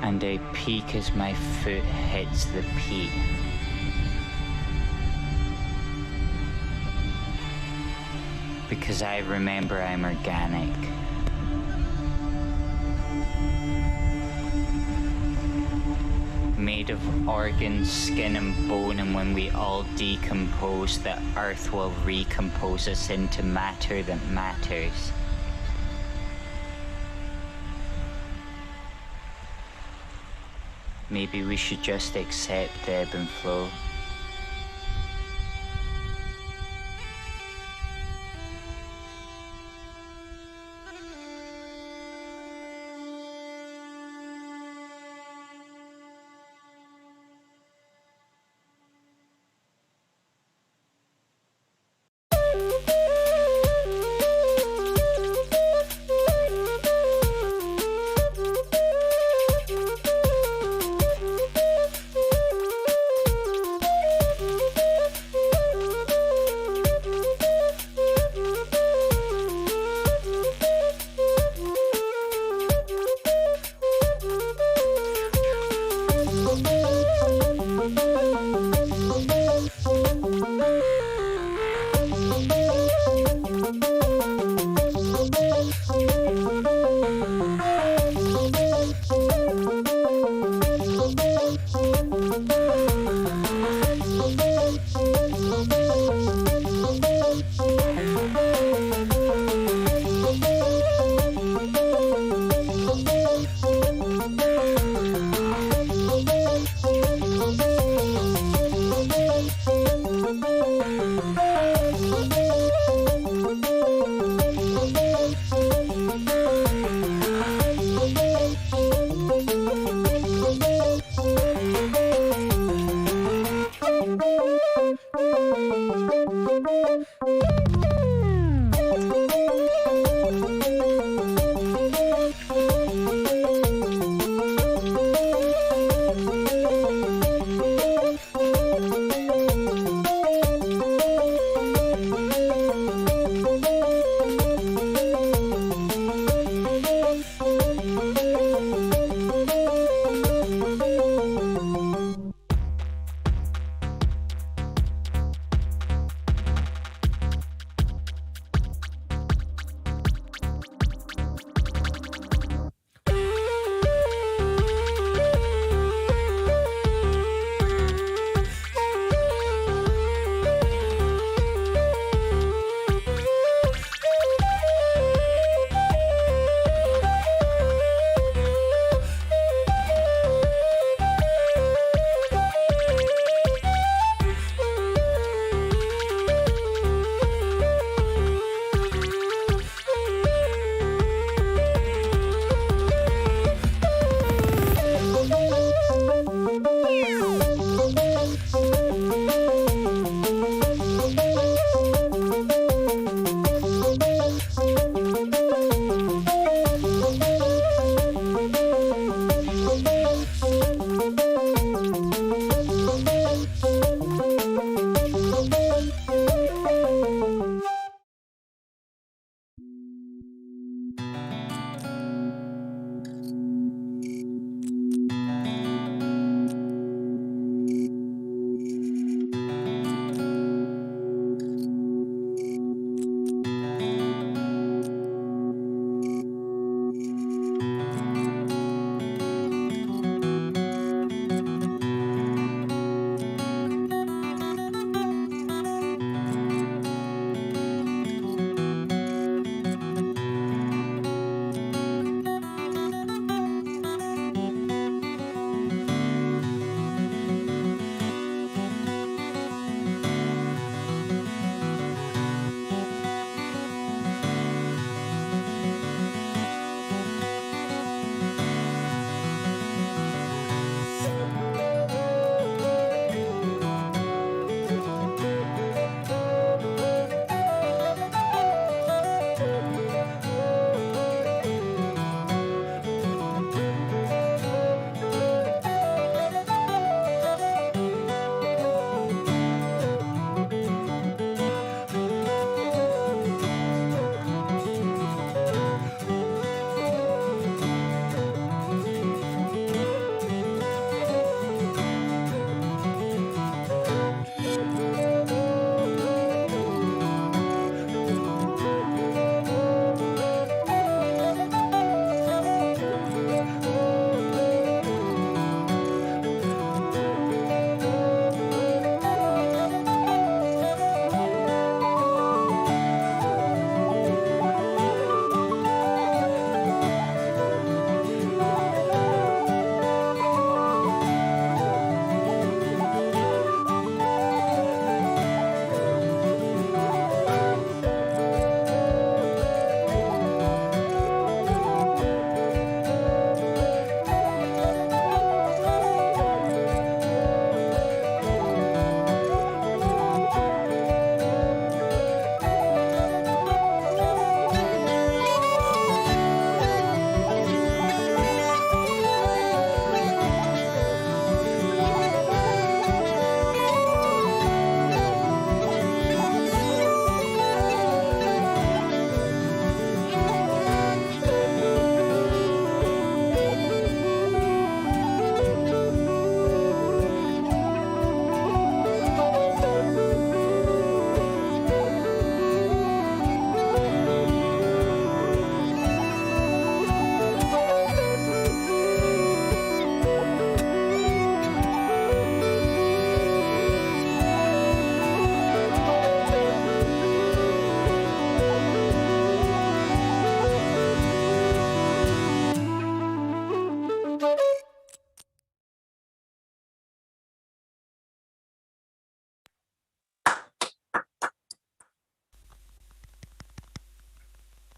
And I peak as my foot hits the peat. Because I remember I'm organic. Made of organs, skin and bone, and when we all decompose, the earth will recompose us into matter that matters. Maybe we should just accept the ebb and flow.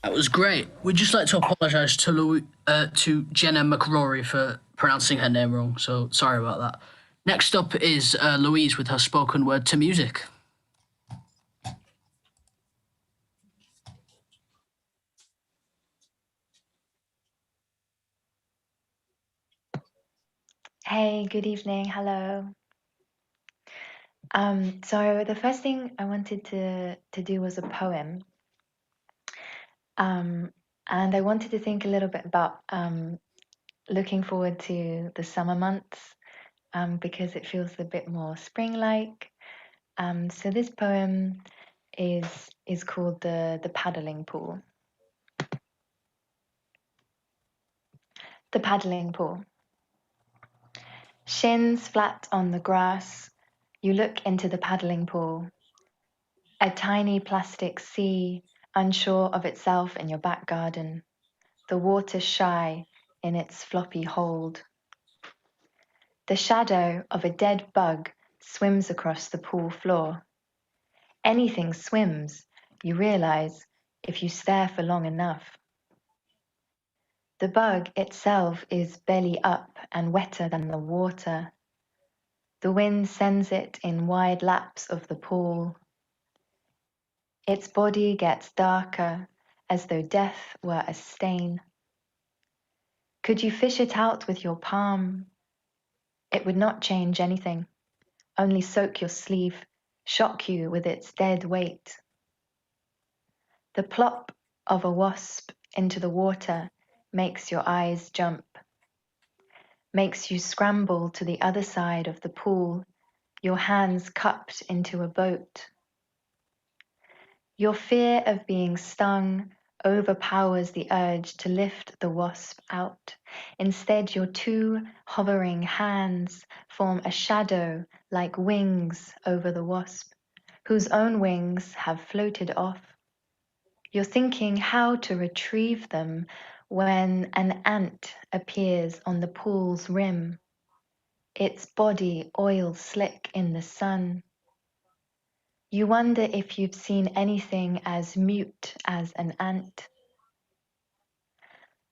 That was great. We'd just like to apologise to Jenna McRory for pronouncing her name wrong, so sorry about that. Next up is Louise with her spoken word to music. Hey, good evening. Hello. So the first thing I wanted to do was a poem. And I wanted to think a little bit about looking forward to the summer months because it feels a bit more spring-like. So this poem is called the Paddling Pool. The Paddling Pool. Shins flat on the grass, you look into the paddling pool. A tiny plastic sea, unsure of itself in your back garden. The water shy in its floppy hold. The shadow of a dead bug swims across the pool floor. Anything swims, you realize, if you stare for long enough. The bug itself is belly up and wetter than the water. The wind sends it in wide laps of the pool. Its body gets darker, as though death were a stain. Could you fish it out with your palm? It would not change anything, only soak your sleeve, shock you with its dead weight. The plop of a wasp into the water makes your eyes jump, makes you scramble to the other side of the pool, your hands cupped into a boat. Your fear of being stung overpowers the urge to lift the wasp out. Instead, your two hovering hands form a shadow like wings over the wasp, whose own wings have floated off. You're thinking how to retrieve them when an ant appears on the pool's rim, its body oil slick in the sun. You wonder if you've seen anything as mute as an ant.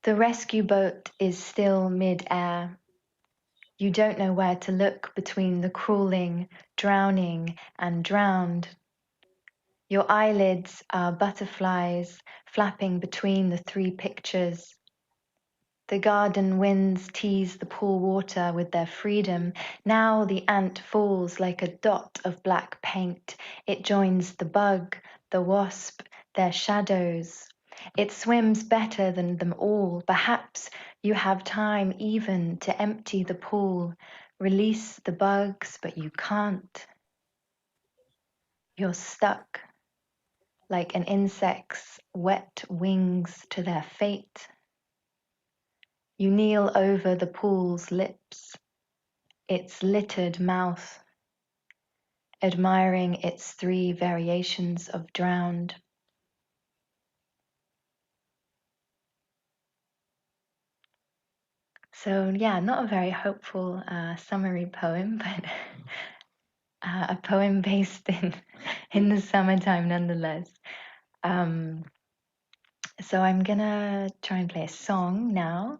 The rescue boat is still mid-air. You don't know where to look between the crawling, drowning, and drowned. Your eyelids are butterflies flapping between the three pictures. The garden winds tease the pool water with their freedom. Now the ant falls like a dot of black paint. It joins the bug, the wasp, their shadows. It swims better than them all. Perhaps you have time even to empty the pool, release the bugs, but you can't. You're stuck like an insect's wet wings to their fate. You kneel over the pool's lips, its littered mouth, admiring its three variations of drowned. So yeah, not a very hopeful summary poem, but a poem based in the summertime nonetheless. So I'm gonna try and play a song now.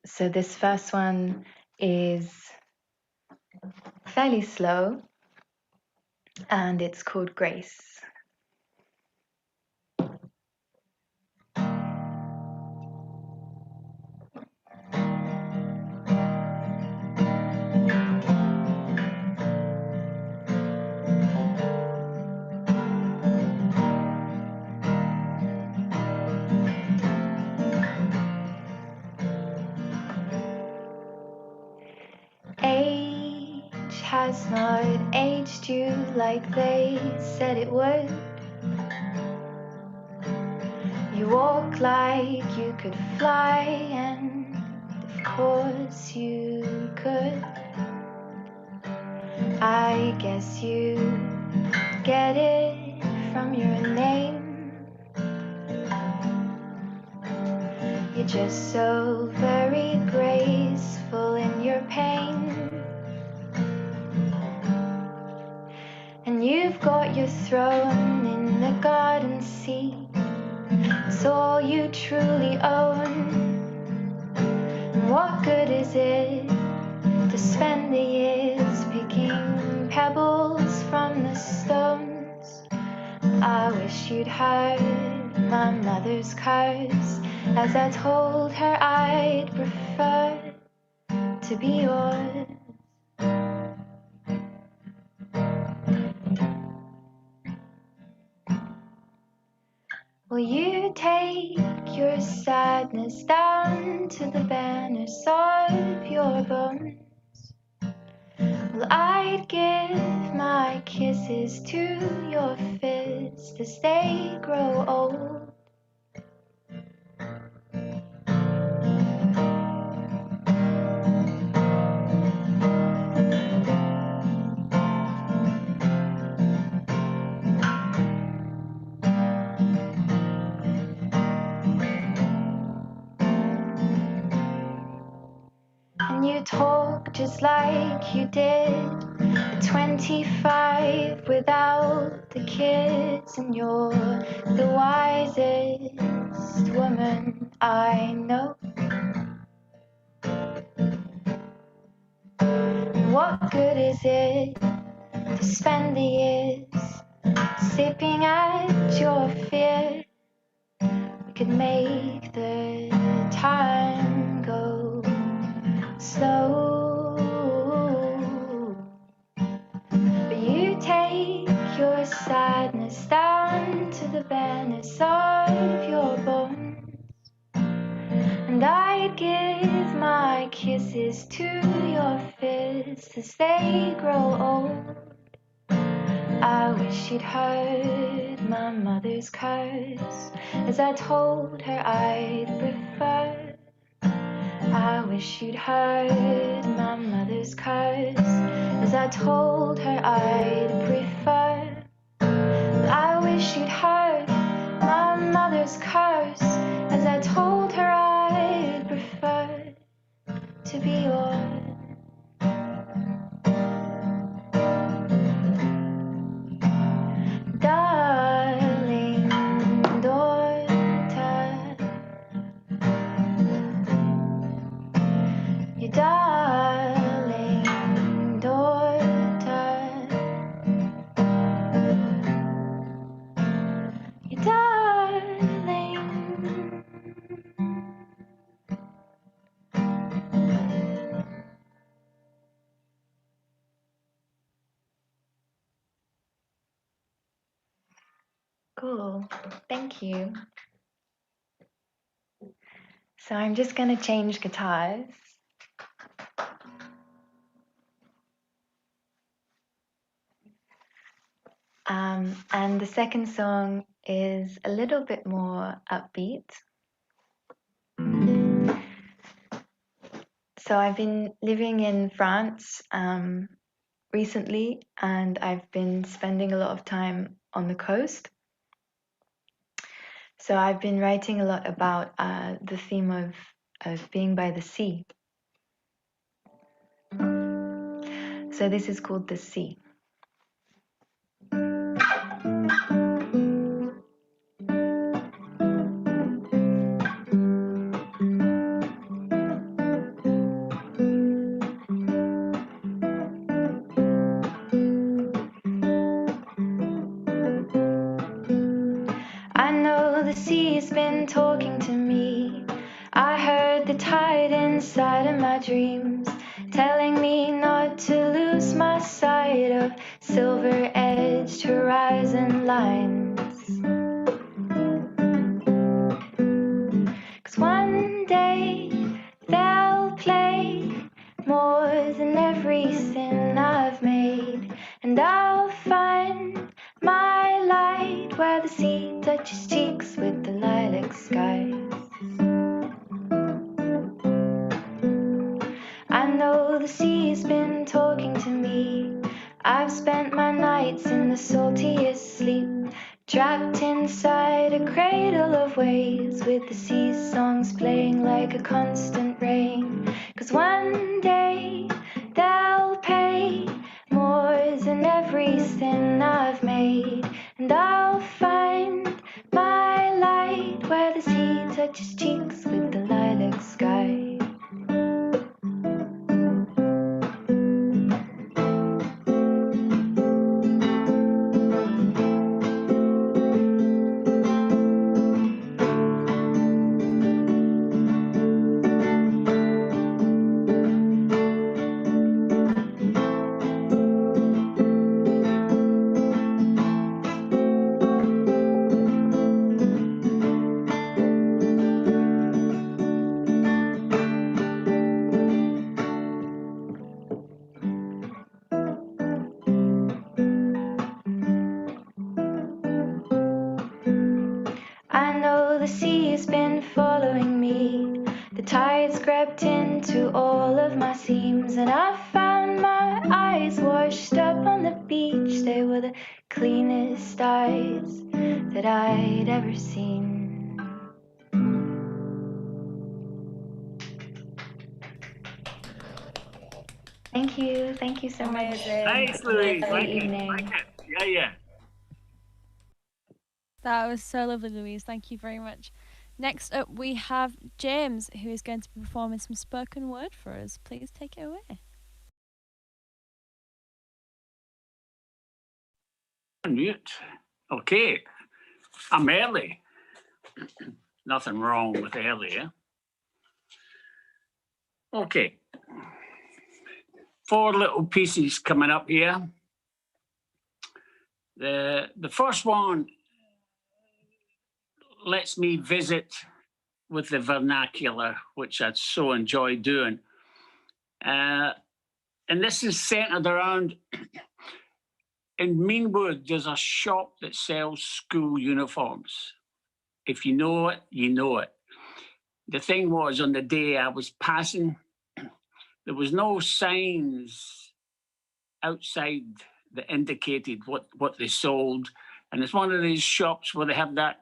So this first one is fairly slow, and it's called Grace. Age has not aged you like they said it would. You walk like you could fly, and of course you could. I guess you get it from your name. You're just so very graceful in your pain. And you've got your throne in the garden seat. It's all you truly own. What good is it to spend the years picking pebbles from the stones? I wish you'd heard my mother's curse as I told her I'd prefer to be yours. Will you take your sadness down to the banners of your bones? Well, I'd give my kisses to your fists as they grow old. And you talk just like you did at 25 without the kids, and you're the wisest woman I know. What good is it to spend the years sipping at your fear? We could make the time go slow, but you take your sadness down to the banners of your bones, and I'd give my kisses to your fists as they grow old. I wish you'd heard my mother's curse as I told her I'd prefer. I wish you'd heard my mother's curse as I told her I'd prefer. I wish you'd heard my mother's curse as I told her I'd prefer to be yours. Darling daughter, your darling daughter, your darling. Cool, thank you. So I'm just going to change guitars. And the second song is a little bit more upbeat. So I've been living in France recently, and I've been spending a lot of time on the coast. So I've been writing a lot about the theme of being by the sea. So this is called The Sea. I know the sea's been talking to me. I heard the tide inside of my dreams, telling me not to lose my sight of silver-edged horizon lines. 'Cause one day they'll play more than everything I've made, and I'll find my light where the sea touches cheeks with the lilac skies. I know the sea's been talking to me. I've spent my nights in the saltiest sleep, trapped inside a cradle of waves, with the sea songs playing like a constant rain. 'Cause one day they'll pay more than everything I've made, and I'll find my light to all of my seams, and I found my eyes washed up on the beach. They were the cleanest eyes that I'd ever seen. Thank you so much. Nice, Louise. Good Like it. evening. Like it. Yeah, yeah. That was so lovely, Louise. Thank you very much. Next up, we have James, who is going to be performing some spoken word for us. Please take it away. Mute. Okay. I'm early. Nothing wrong with early, yeah? Okay. 4 little pieces coming up here. The first one lets me visit with the vernacular, which I'd so enjoy doing. And this is centered around, in Meanwood, there's a shop that sells school uniforms. If you know it, you know it. The thing was, on the day I was passing, there was no signs outside that indicated what they sold. And it's one of these shops where they have that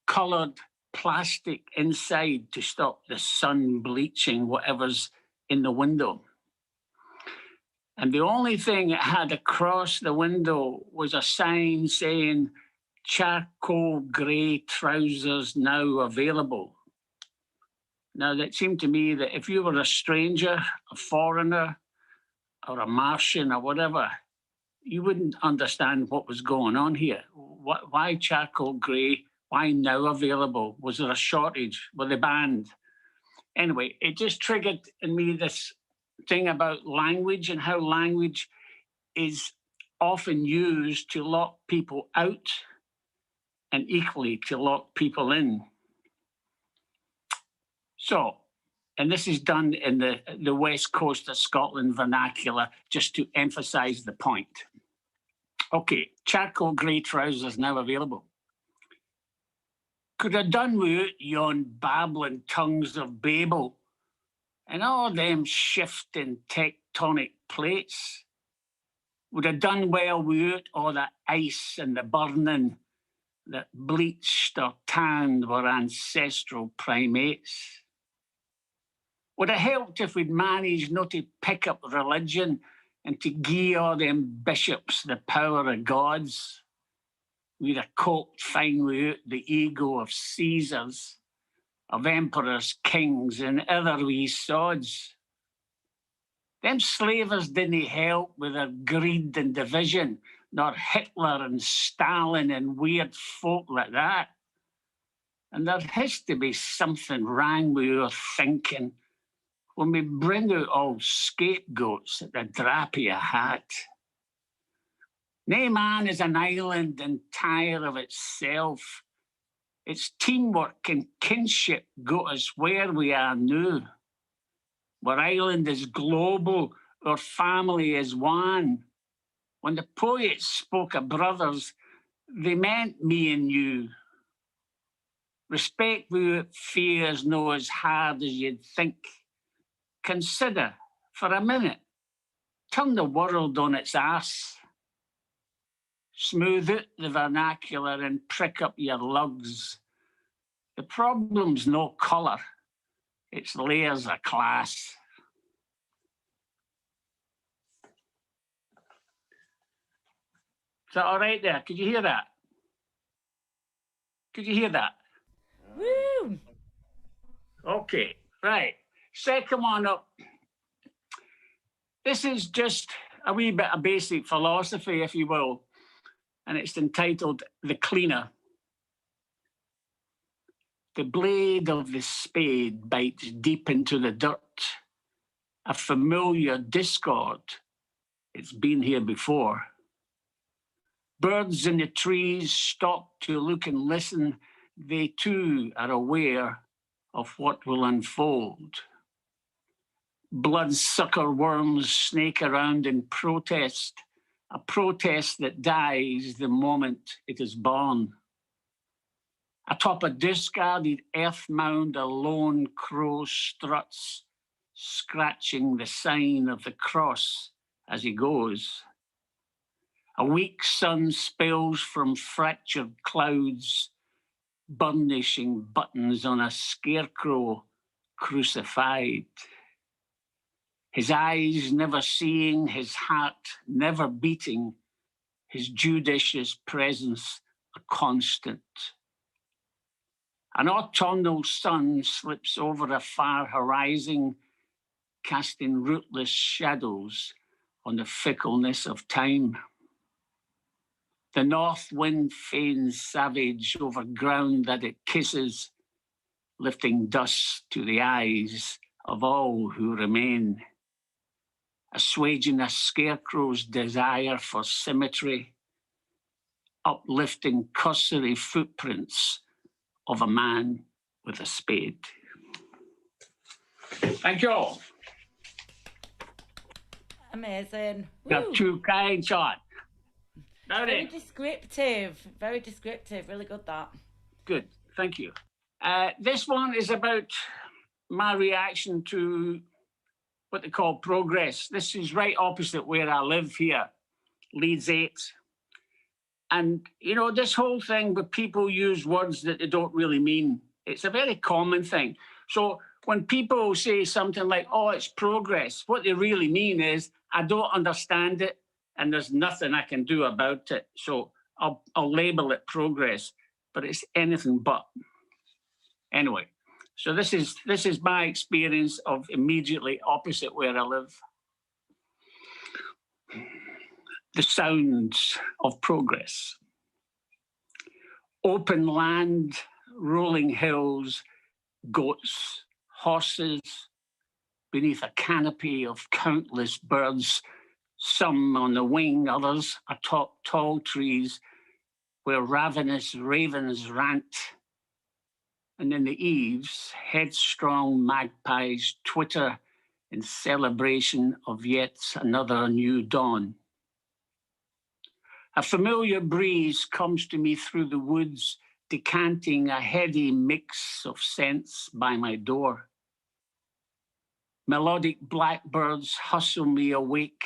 coloured plastic inside to stop the sun bleaching whatever's in the window. And the only thing it had across the window was a sign saying, charcoal grey trousers now available. Now, that seemed to me that if you were a stranger, a foreigner, or a Martian or whatever, you wouldn't understand what was going on here. Why charcoal grey? Why now available? Was there a shortage? Were they banned? Anyway, it just triggered in me this thing about language and how language is often used to lock people out and equally to lock people in. So, and this is done in the west coast of Scotland vernacular, just to emphasize the point. Okay, charcoal grey trousers now available. Could have done with yon babbling tongues of Babel and all them shifting tectonic plates. Would have done well with all the ice and the burning that bleached or tanned our ancestral primates. Would have helped if we'd managed not to pick up religion and to gie all them bishops the power of gods. We'd have coped fine with the ego of Caesars, of emperors, kings, and other wee sods. Them slavers didn't help with their greed and division, nor Hitler and Stalin and weird folk like that. And there has to be something wrong with our thinking when we bring out all scapegoats at the drap of a hat. Nae man is an island entire of itself. It's teamwork and kinship got us where we are now. Our island is global, our family is one. When the poets spoke of brothers, they meant me and you. Respect without fear is no as hard as you'd think. Consider, for a minute, turn the world on its arse. Smooth out the vernacular and prick up your lugs. The problem's no colour, it's layers of class. Is that all right there? Could you hear that? Could you hear that? Woo! Okay, right. Second one up. This is just a wee bit of basic philosophy, if you will, and it's entitled The Cleaner. The blade of the spade bites deep into the dirt, a familiar discord. It's been here before. Birds in the trees stop to look and listen. They too are aware of what will unfold. Bloodsucker worms snake around in protest, a protest that dies the moment it is born. Atop a discarded earth mound, a lone crow struts, scratching the sign of the cross as he goes. A weak sun spills from fractured clouds, burnishing buttons on a scarecrow crucified. His eyes never seeing, his heart never beating, his judicious presence a constant. An autumnal sun slips over a far horizon, casting rootless shadows on the fickleness of time. The north wind feigns savage over ground that it kisses, lifting dust to the eyes of all who remain, assuaging a scarecrow's desire for symmetry, uplifting cursory footprints of a man with a spade. Thank you all. Amazing. You're too kind, Sean. Very descriptive. Very descriptive. Really good, that. Good. Thank you. This one is about my reaction to what they call progress. This is right opposite where I live here, Leeds 8. And, you know, this whole thing where people use words that they don't really mean, it's a very common thing. So when people say something like, oh, it's progress, what they really mean is, I don't understand it and there's nothing I can do about it. So I'll label it progress, but it's anything but. Anyway, so this is my experience of immediately opposite where I live. The sounds of progress. Open land, rolling hills, goats, horses, beneath a canopy of countless birds, some on the wing, others atop tall trees, where ravenous ravens rant. And in the eaves, headstrong magpies twitter in celebration of yet another new dawn. A familiar breeze comes to me through the woods, decanting a heady mix of scents by my door. Melodic blackbirds hustle me awake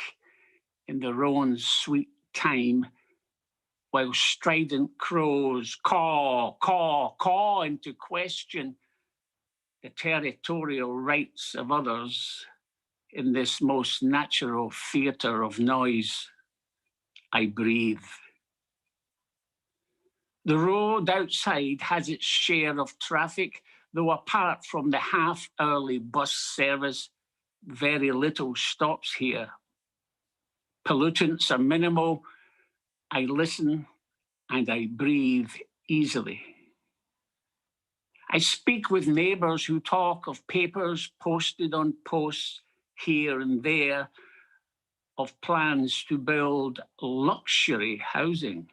in their own sweet time, while strident crows caw, caw, caw into question the territorial rights of others in this most natural theatre of noise. I breathe. The road outside has its share of traffic, though apart from the half-hourly bus service, very little stops here. Pollutants are minimal. I listen and I breathe easily. I speak with neighbours who talk of papers posted on posts here and there, of plans to build luxury housing.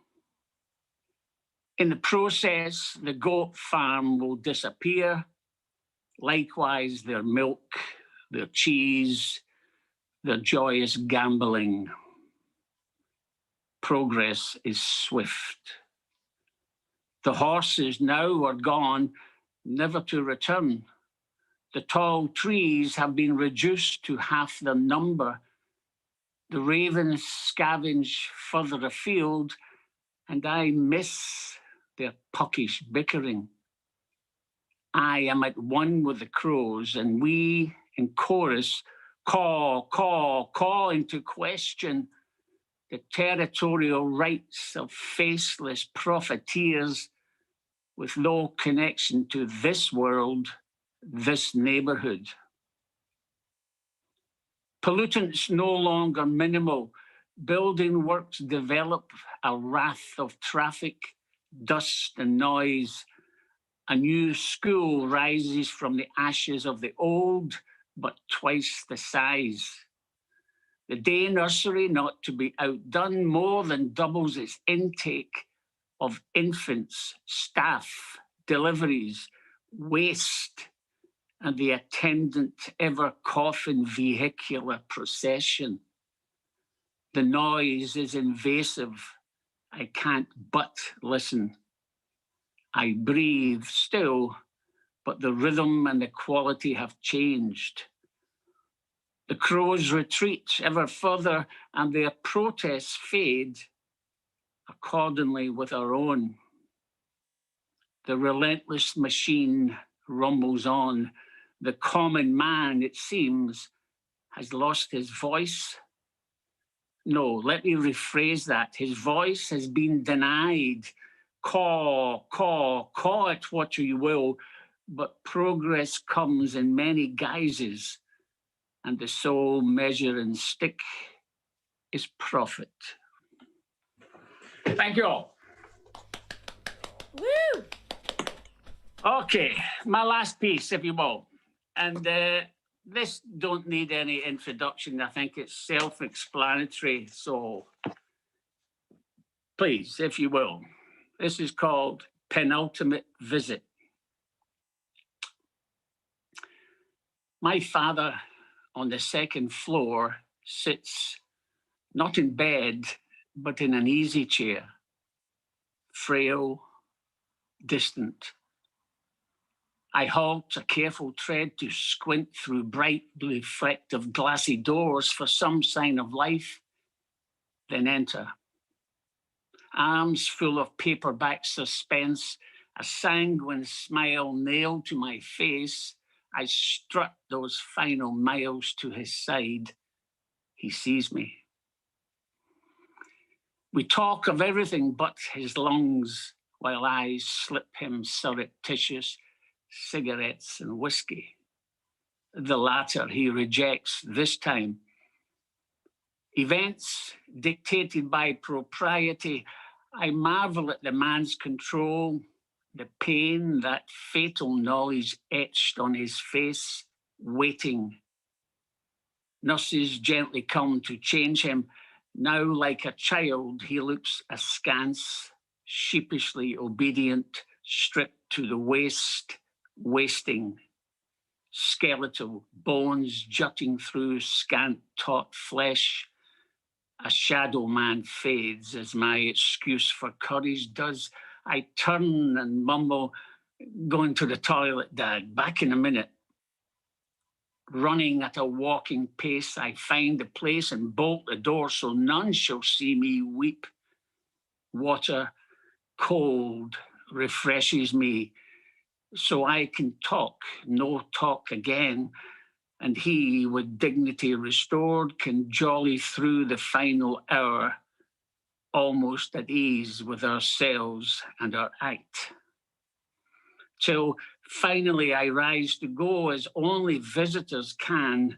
In the process, the goat farm will disappear, likewise their milk, their cheese, their joyous gambling. Progress is swift. The horses now are gone, never to return. The tall trees have been reduced to half their number. The ravens scavenge further afield, and I miss their puckish bickering. I am at one with the crows, and we, in chorus, caw, caw, caw into question the territorial rights of faceless profiteers with no connection to this world, this neighbourhood. Pollutants no longer minimal. Building works develop a wrath of traffic, dust and noise. A new school rises from the ashes of the old, but twice the size. The day nursery, not to be outdone, more than doubles its intake of infants, staff, deliveries, waste, and the attendant ever-coffin vehicular procession. The noise is invasive. I can't but listen. I breathe still, but the rhythm and the quality have changed. The crows retreat ever further, and their protests fade accordingly with our own. The relentless machine rumbles on. The common man, it seems, has lost his voice. No, let me rephrase that. His voice has been denied. Call it what you will, but progress comes in many guises, and the sole measuring stick is profit. Thank you all. Woo! Okay, my last piece, if you will. And this don't need any introduction. I think it's self-explanatory. So please, if you will. This is called Penultimate Visit. My father on the second floor sits not in bed, but in an easy chair, frail, distant. I halt a careful tread to squint through bright, reflective, glassy doors for some sign of life, then enter. Arms full of paperback suspense, a sanguine smile nailed to my face, I strut those final miles to his side. He sees me. We talk of everything but his lungs, while I slip him surreptitious cigarettes and whiskey. The latter he rejects this time. Events dictated by propriety, I marvel at the man's control, the pain, that fatal knowledge etched on his face, waiting. Nurses gently come to change him. Now, like a child, he looks askance, sheepishly obedient, stripped to the waist, wasting. Skeletal bones jutting through scant taut flesh. A shadow man fades as my excuse for courage does. I turn and mumble, going to the toilet, Dad, back in a minute. Running at a walking pace, I find the place and bolt the door so none shall see me weep. Water, cold, refreshes me, so I can talk, no talk again, and he, with dignity restored, can jolly through the final hour, almost at ease with ourselves and our act. Till finally I rise to go as only visitors can,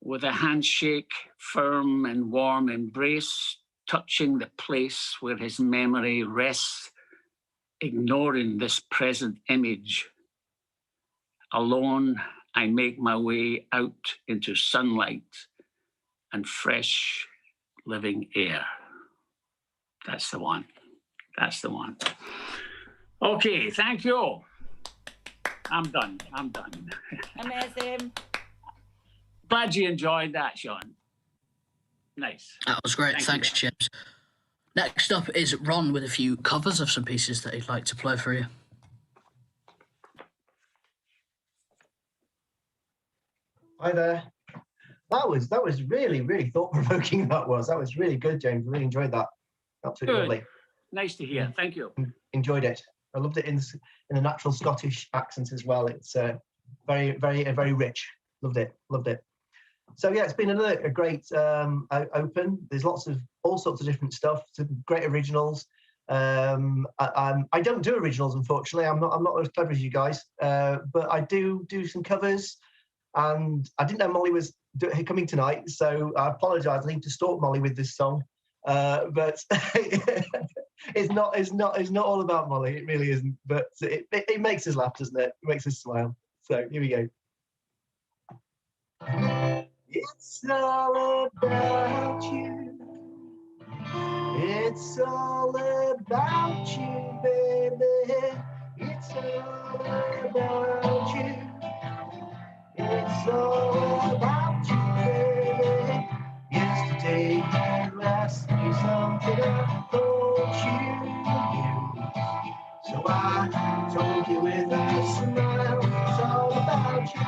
with a handshake, firm and warm embrace, touching the place where his memory rests, ignoring this present image. Alone, I make my way out into sunlight and fresh living air. That's the one. That's the one. Okay, thank you. I'm done. Amazing. Glad you enjoyed that, Sean. Nice. That was great. Thanks, James. Next up is Ron with a few covers of some pieces that he'd like to play for you. Hi there. That was really, really thought-provoking. That was really good, James. Really enjoyed that. Absolutely lovely. Nice to hear. Thank you. Enjoyed it. I loved it in the natural Scottish accent as well. It's very rich. Loved it. So yeah, it's been a great open. There's all sorts of different stuff. Some great originals. I don't do originals, unfortunately. I'm not as clever as you guys, but I do some covers. And I didn't know Molly was coming tonight, so I apologise. I need to stalk Molly with this song, but it's not all about Molly. It really isn't. But it makes us laugh, doesn't it? It makes us smile. So here we go. It's all about you. It's all about you, baby. It's all about you. It's all about you, baby. Yesterday you asked me something I told you. So I told you with a smile. It's all about you.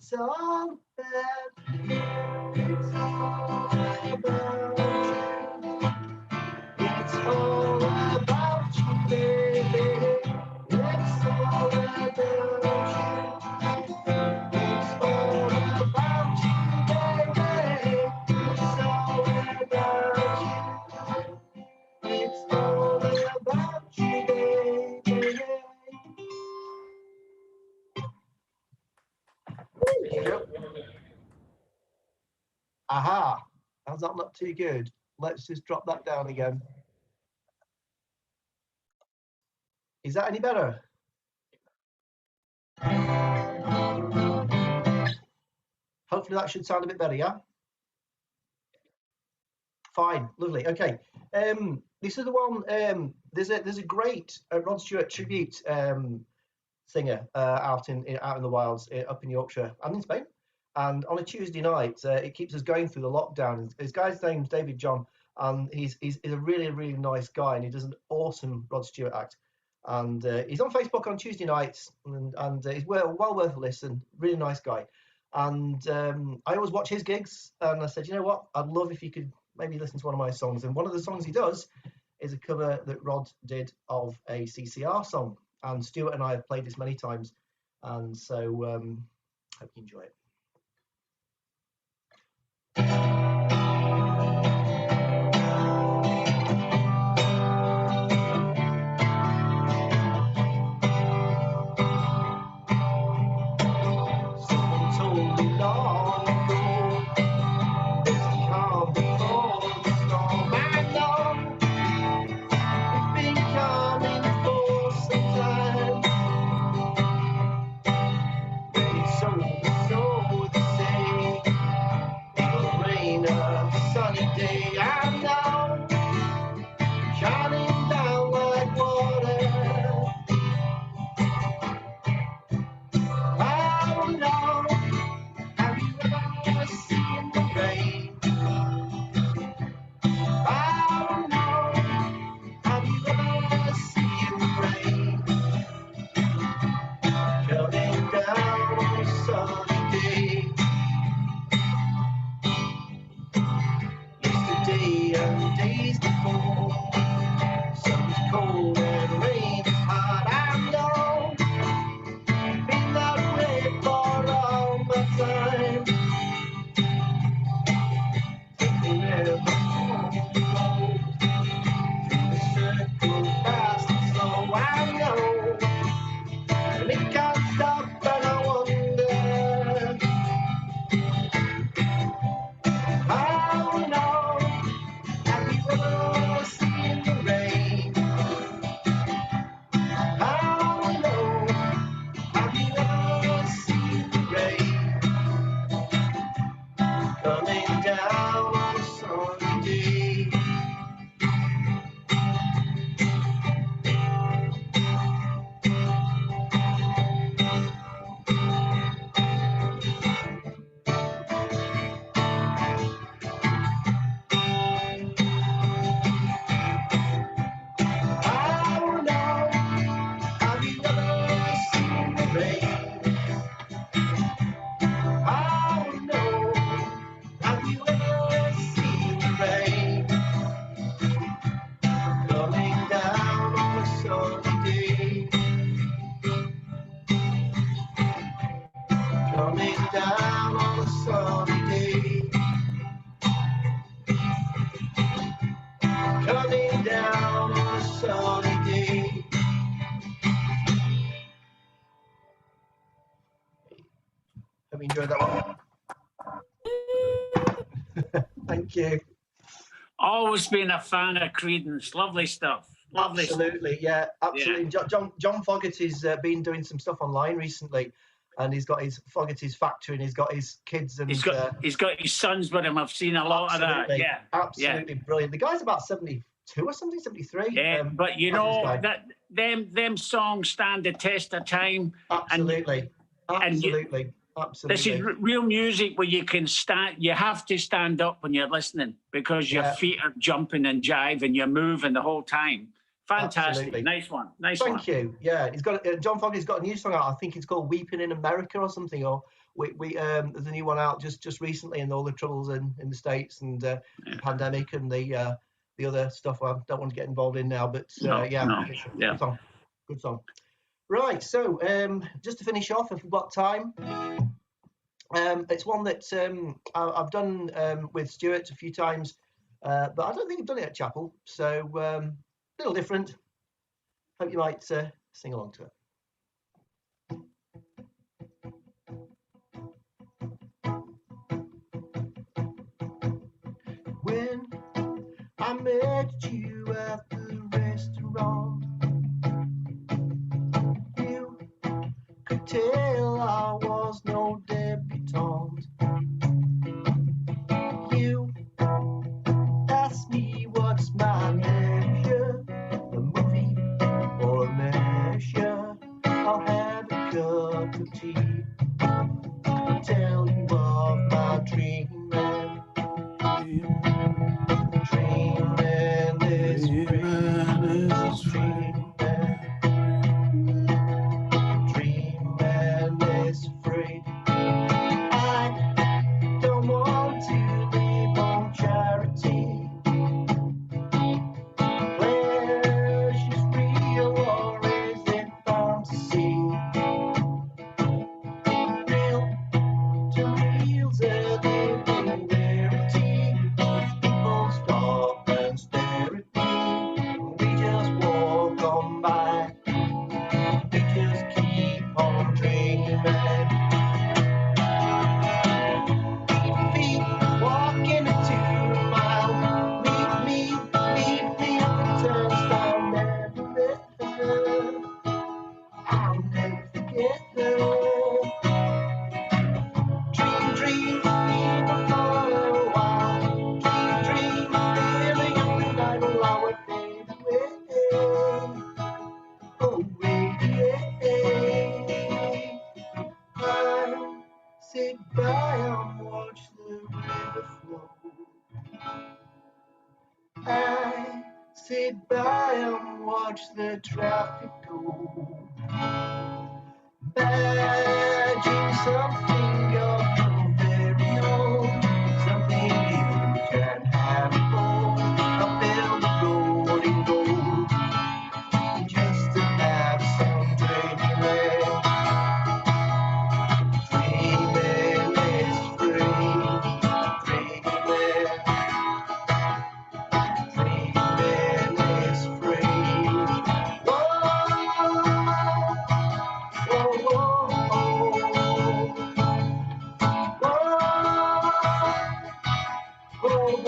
It's all about you. It's all about you. It's all about you, baby. It's all about you. It's all about you, baby. It's all about you. It's all about you, baby. There you go. Aha. How's that not too good? Let's just drop that down again. Is that any better? Hopefully that should sound a bit better, yeah? Fine, lovely. Okay. This is the one. There's a great Rod Stewart tribute singer out in the wilds up in Yorkshire and in Spain. And on a Tuesday night, it keeps us going through the lockdown. His guy's name's David John, and he's a really, really nice guy, and he does an awesome Rod Stewart act. And he's on Facebook on Tuesday nights, and he's well worth a listen. Really nice guy. And I always watch his gigs, and I said, you know what? I'd love if you could maybe listen to one of my songs. And one of the songs he does is a cover that Rod did of a CCR song. And Stuart and I have played this many times, and so hope you enjoy it. Someone told me long ago, this calm before the storm. I know it's been coming for some time. So they say, it'll rain a sunny day. I know, shining down like water. I don't know, have you ever seen the rain? I don't know, have you ever seen the rain? Coming down on a sunny day. Yesterday and days before, sun's cold and rain is hot. I know, been that way for all my time. Take me where the home goes, through the circle fast and slow. I know, and it can't stop, and I wonder. I don't know, have you ever seen the rain? I don't know, have you ever seen the rain? Coming down on a sunny day. I don't know, have you ever seen the rain? I don't know, have you ever seen the rain? Coming down on a sunny day. Coming down on a sunny day. Coming down on a sunny day. Hope you enjoyed that one. Thank you. Always been a fan of Creedence. Lovely stuff. Lovely stuff. Absolutely, yeah, absolutely. John Fogerty's been doing some stuff online recently, and he's got his Fogerty's factory, and he's got his kids, and He's got his sons with him. I've seen a lot of that. Yeah, absolutely brilliant. The guy's about 72 or something, 73. Yeah, but you know that them songs stand the test of time. Absolutely, absolutely. This is real music where you can stand. You have to stand up when you're listening because your feet are jumping and jiving. You're moving the whole time. Fantastic. Absolutely. Nice one. Nice one. Thank you. Yeah, he's got John Fogerty's got a new song out. I think it's called "Weeping in America" or something, or there's a new one out just recently, and all the troubles in the States and the pandemic and the other stuff I don't want to get involved in now. But it's a good song. Right, so just to finish off, if we've got time, it's one that I've done with Stuart a few times, but I don't think I've done it at Chapel, so a little different. Hope you might sing along to it. When I met you at the restaurant, you could tell I was no debutante. You asked me what's my measure, a movie or a measure. I'll have a cup of tea, tell you of my dreamland. Dreamland is free. Dreamland is free. I don't want to live on charity. Pleasure's real or is it fantasy? Real to real's a living rarity. People stop and stare at me. We just walk on by. We just keep on dreaming. Feet walking a 2 mile. Meet me at the turnstile. Never, I'll never forget her. Dream, even for a while. Dream, feeling up the night will always fade away. Away. I sit by and watch the river flow. I sit by and watch the traffic go. Imagine something of your very own, something you can have at home. I build a road in gold, just to have some dreamland. Dreamland is free. Dreamland is free. Whoa,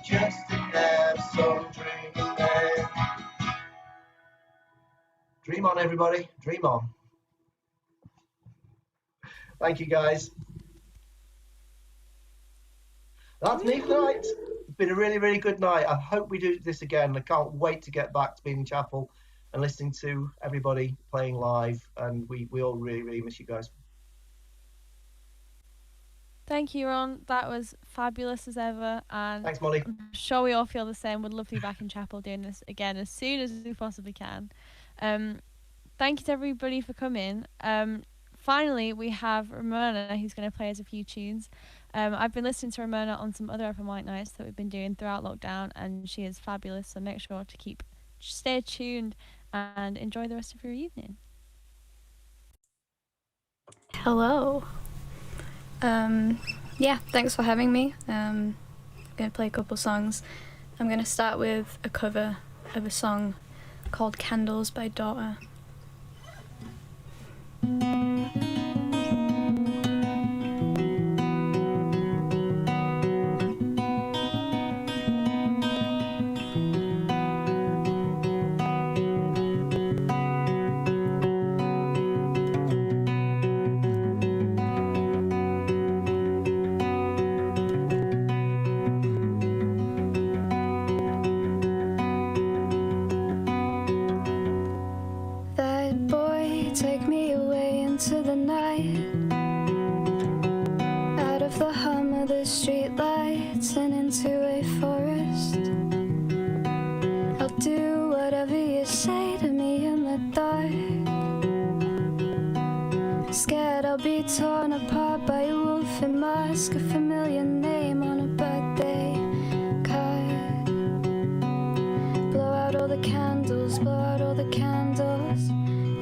just to have some dreamland. Dream on, everybody. Dream on. Thank you, guys. That's me for tonight. It's been a really, really good night. I hope we do this again. I can't wait to get back to being in Chapel and listening to everybody playing live. And we all really, really miss you guys. Thank you, Ron. That was fabulous as ever. And thanks, Molly. I'm sure we all feel the same. Would love to be back in Chapel doing this again as soon as we possibly can. Thank you to everybody for coming. Finally, we have Ramona, who's going to play us a few tunes. I've been listening to Ramona on some other open mic nights that we've been doing throughout lockdown, and she is fabulous. So make sure to stay tuned and enjoy the rest of your evening. Hello. Yeah, thanks for having me. I'm going to play a couple songs. I'm going to start with a cover of a song called Candles by Daughter. torn apart by a wolfing mask, a familiar name on a birthday card. Blow out all the candles, blow out all the candles.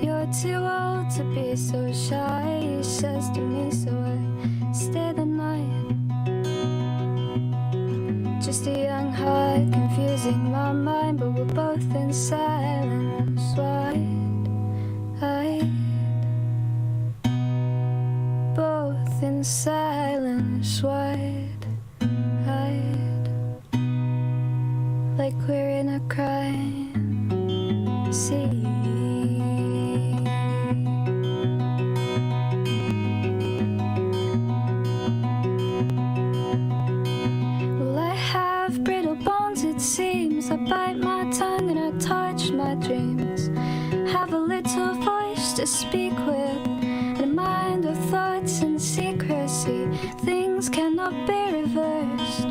You're too old to be so shy, he says to me, so I stay the night. Just a young heart confusing my mind, but we're both in silence, wide-eyed. Both in silence, wide-eyed, like we're in a crime scene. Well, I have brittle bones, it seems. I bite my tongue and I touch my dreams. Have a little voice to speak with, and a mind of thoughts and secrecy. Things cannot be reversed.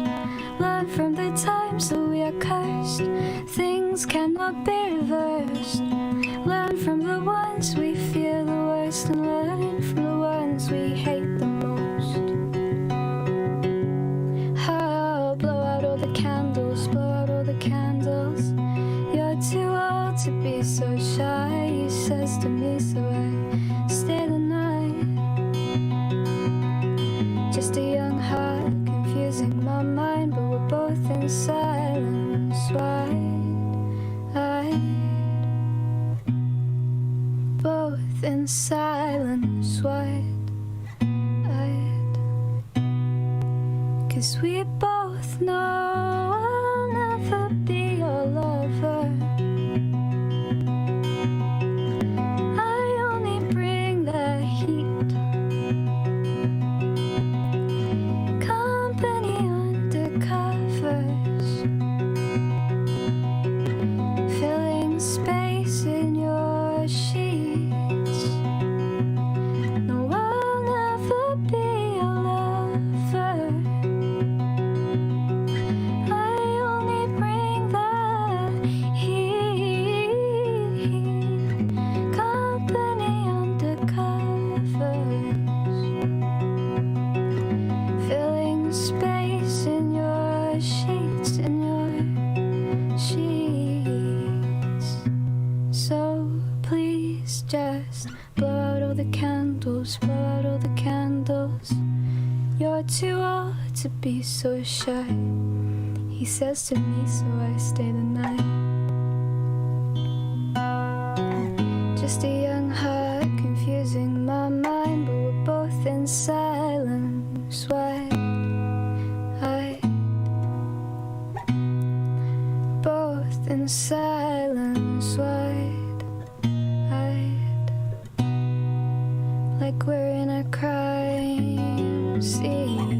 Learn from the times that we are cursed. Things cannot be reversed. Learn from the ones we fear the worst, and learn from the ones we hate the most. Oh, blow out all the candles, blow out all the candles. You're too old to be so shy, he says to me, so I stay the night. Just a young heart confusing my mind, but we're both in silence, wide-eyed. Both in silence, wide-eyed. 'Cause we both know I'll never be your lover. I only bring the heat, company under covers, filling space in your sheets. No, I'll never be your lover. I only bring the heat, company under covers, filling space in your sheets, in your sheets. So please just blow out all the candles, blow out all the candles. You're too old to be so shy, he says to me, so I stay the night. Just a young heart confusing my mind, but we're both in silence, wide-eyed. Both in silence, wide-eyed, like we're in a crime scene.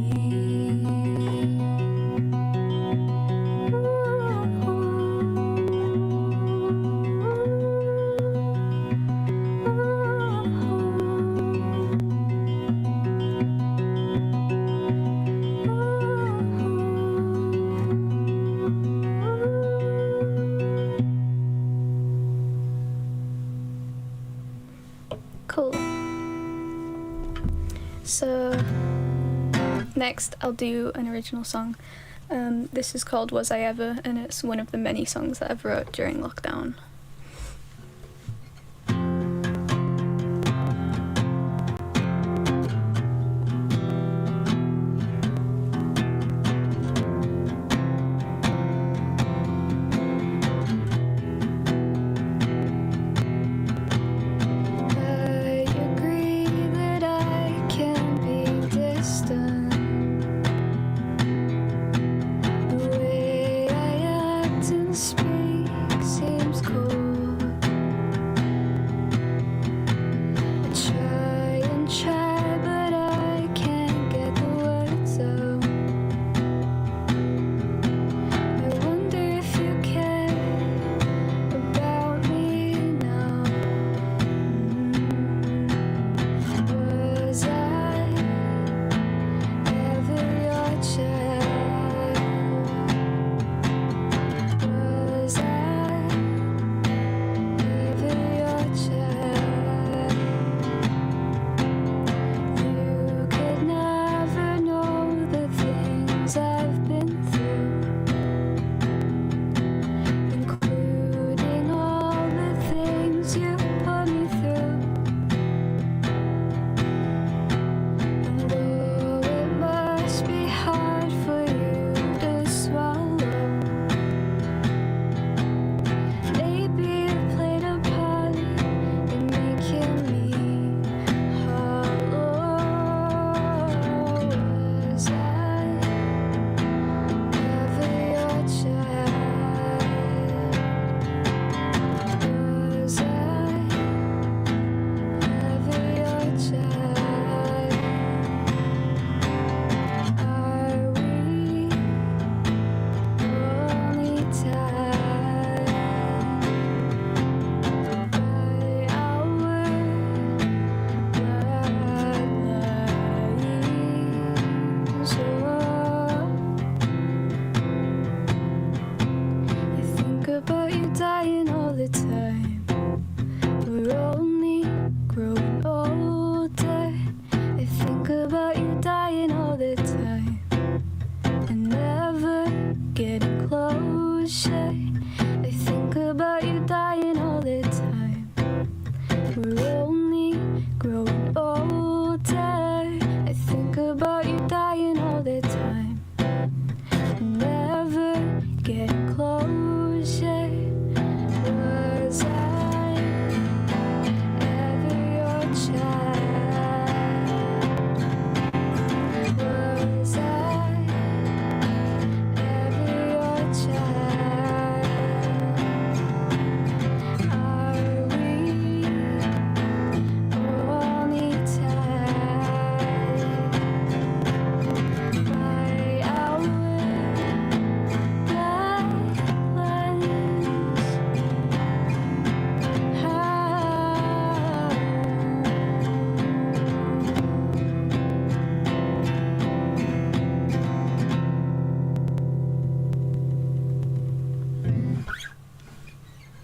Cool. So next I'll do an original song. This is called Was I Ever, and it's one of the many songs that I've wrote during lockdown. I agree that I can be distant. The way I act and speak seems cold.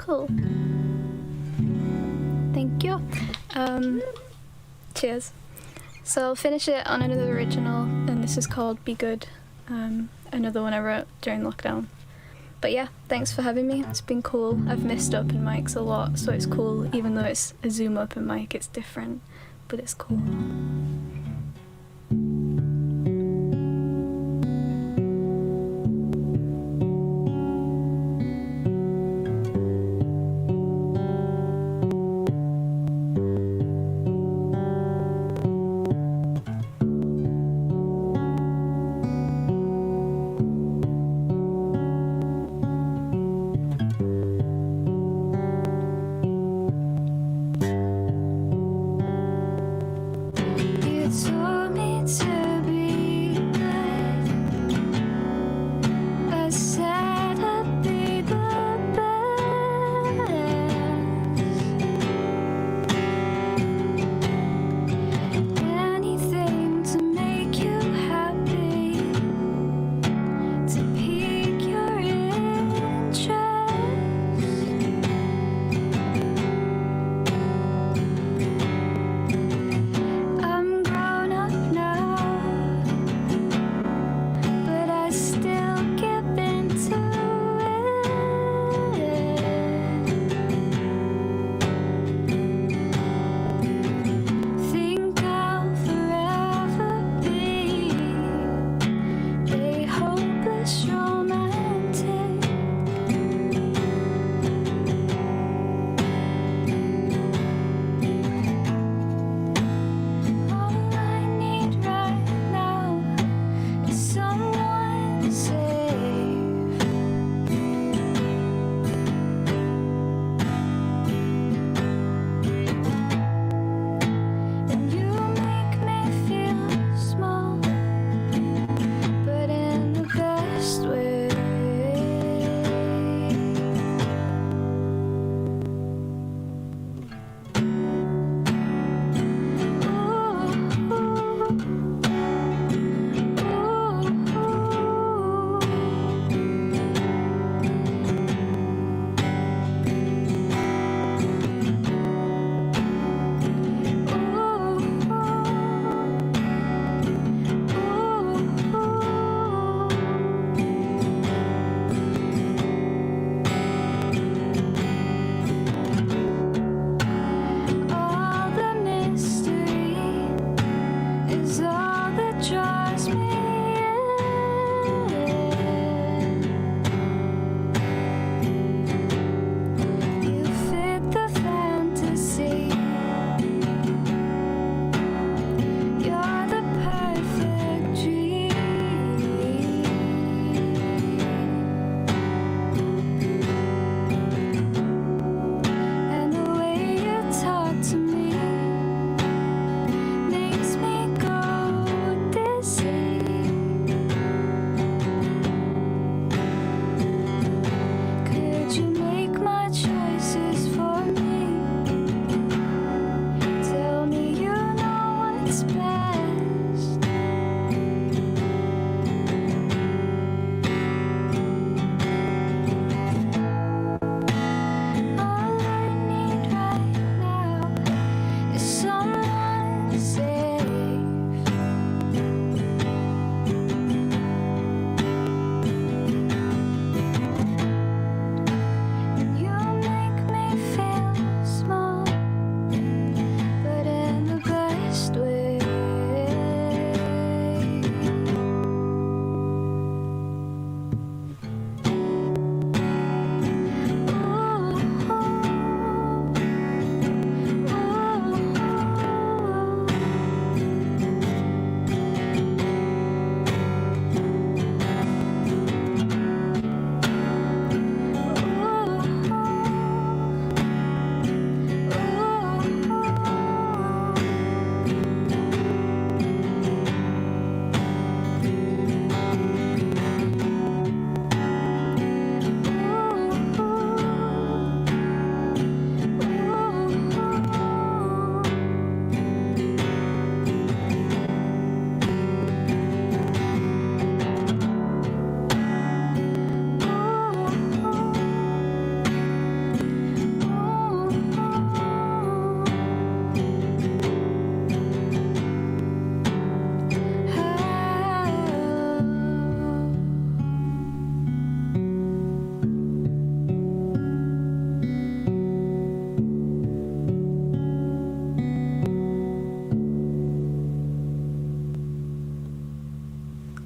Cool. Thank you. Cheers. So I'll finish it on another original, and this is called Be Good, another one I wrote during lockdown. But yeah, thanks for having me. It's been cool. I've missed open mics a lot, so it's cool. Even though it's a Zoom open mic, it's different, but it's cool.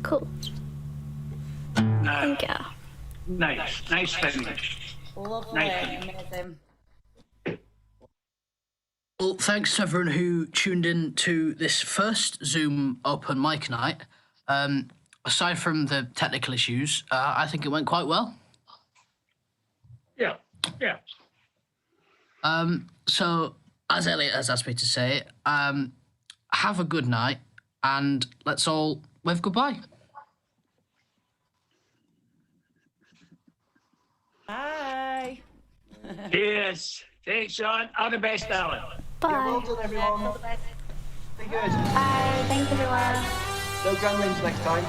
Cool. Thank you. Nice finish. Lovely, amazing. Well, thanks to everyone who tuned in to this first Zoom open mic night. Aside from the technical issues, I think it went quite well. Yeah. So, as Elliot has asked me to say, have a good night, and let's all wave goodbye. Bye. Cheers. Thanks, Sean. All the best, Alan. Bye. Yeah, well done, everyone. Be good. Bye. Thanks, everyone. No gremlins next time.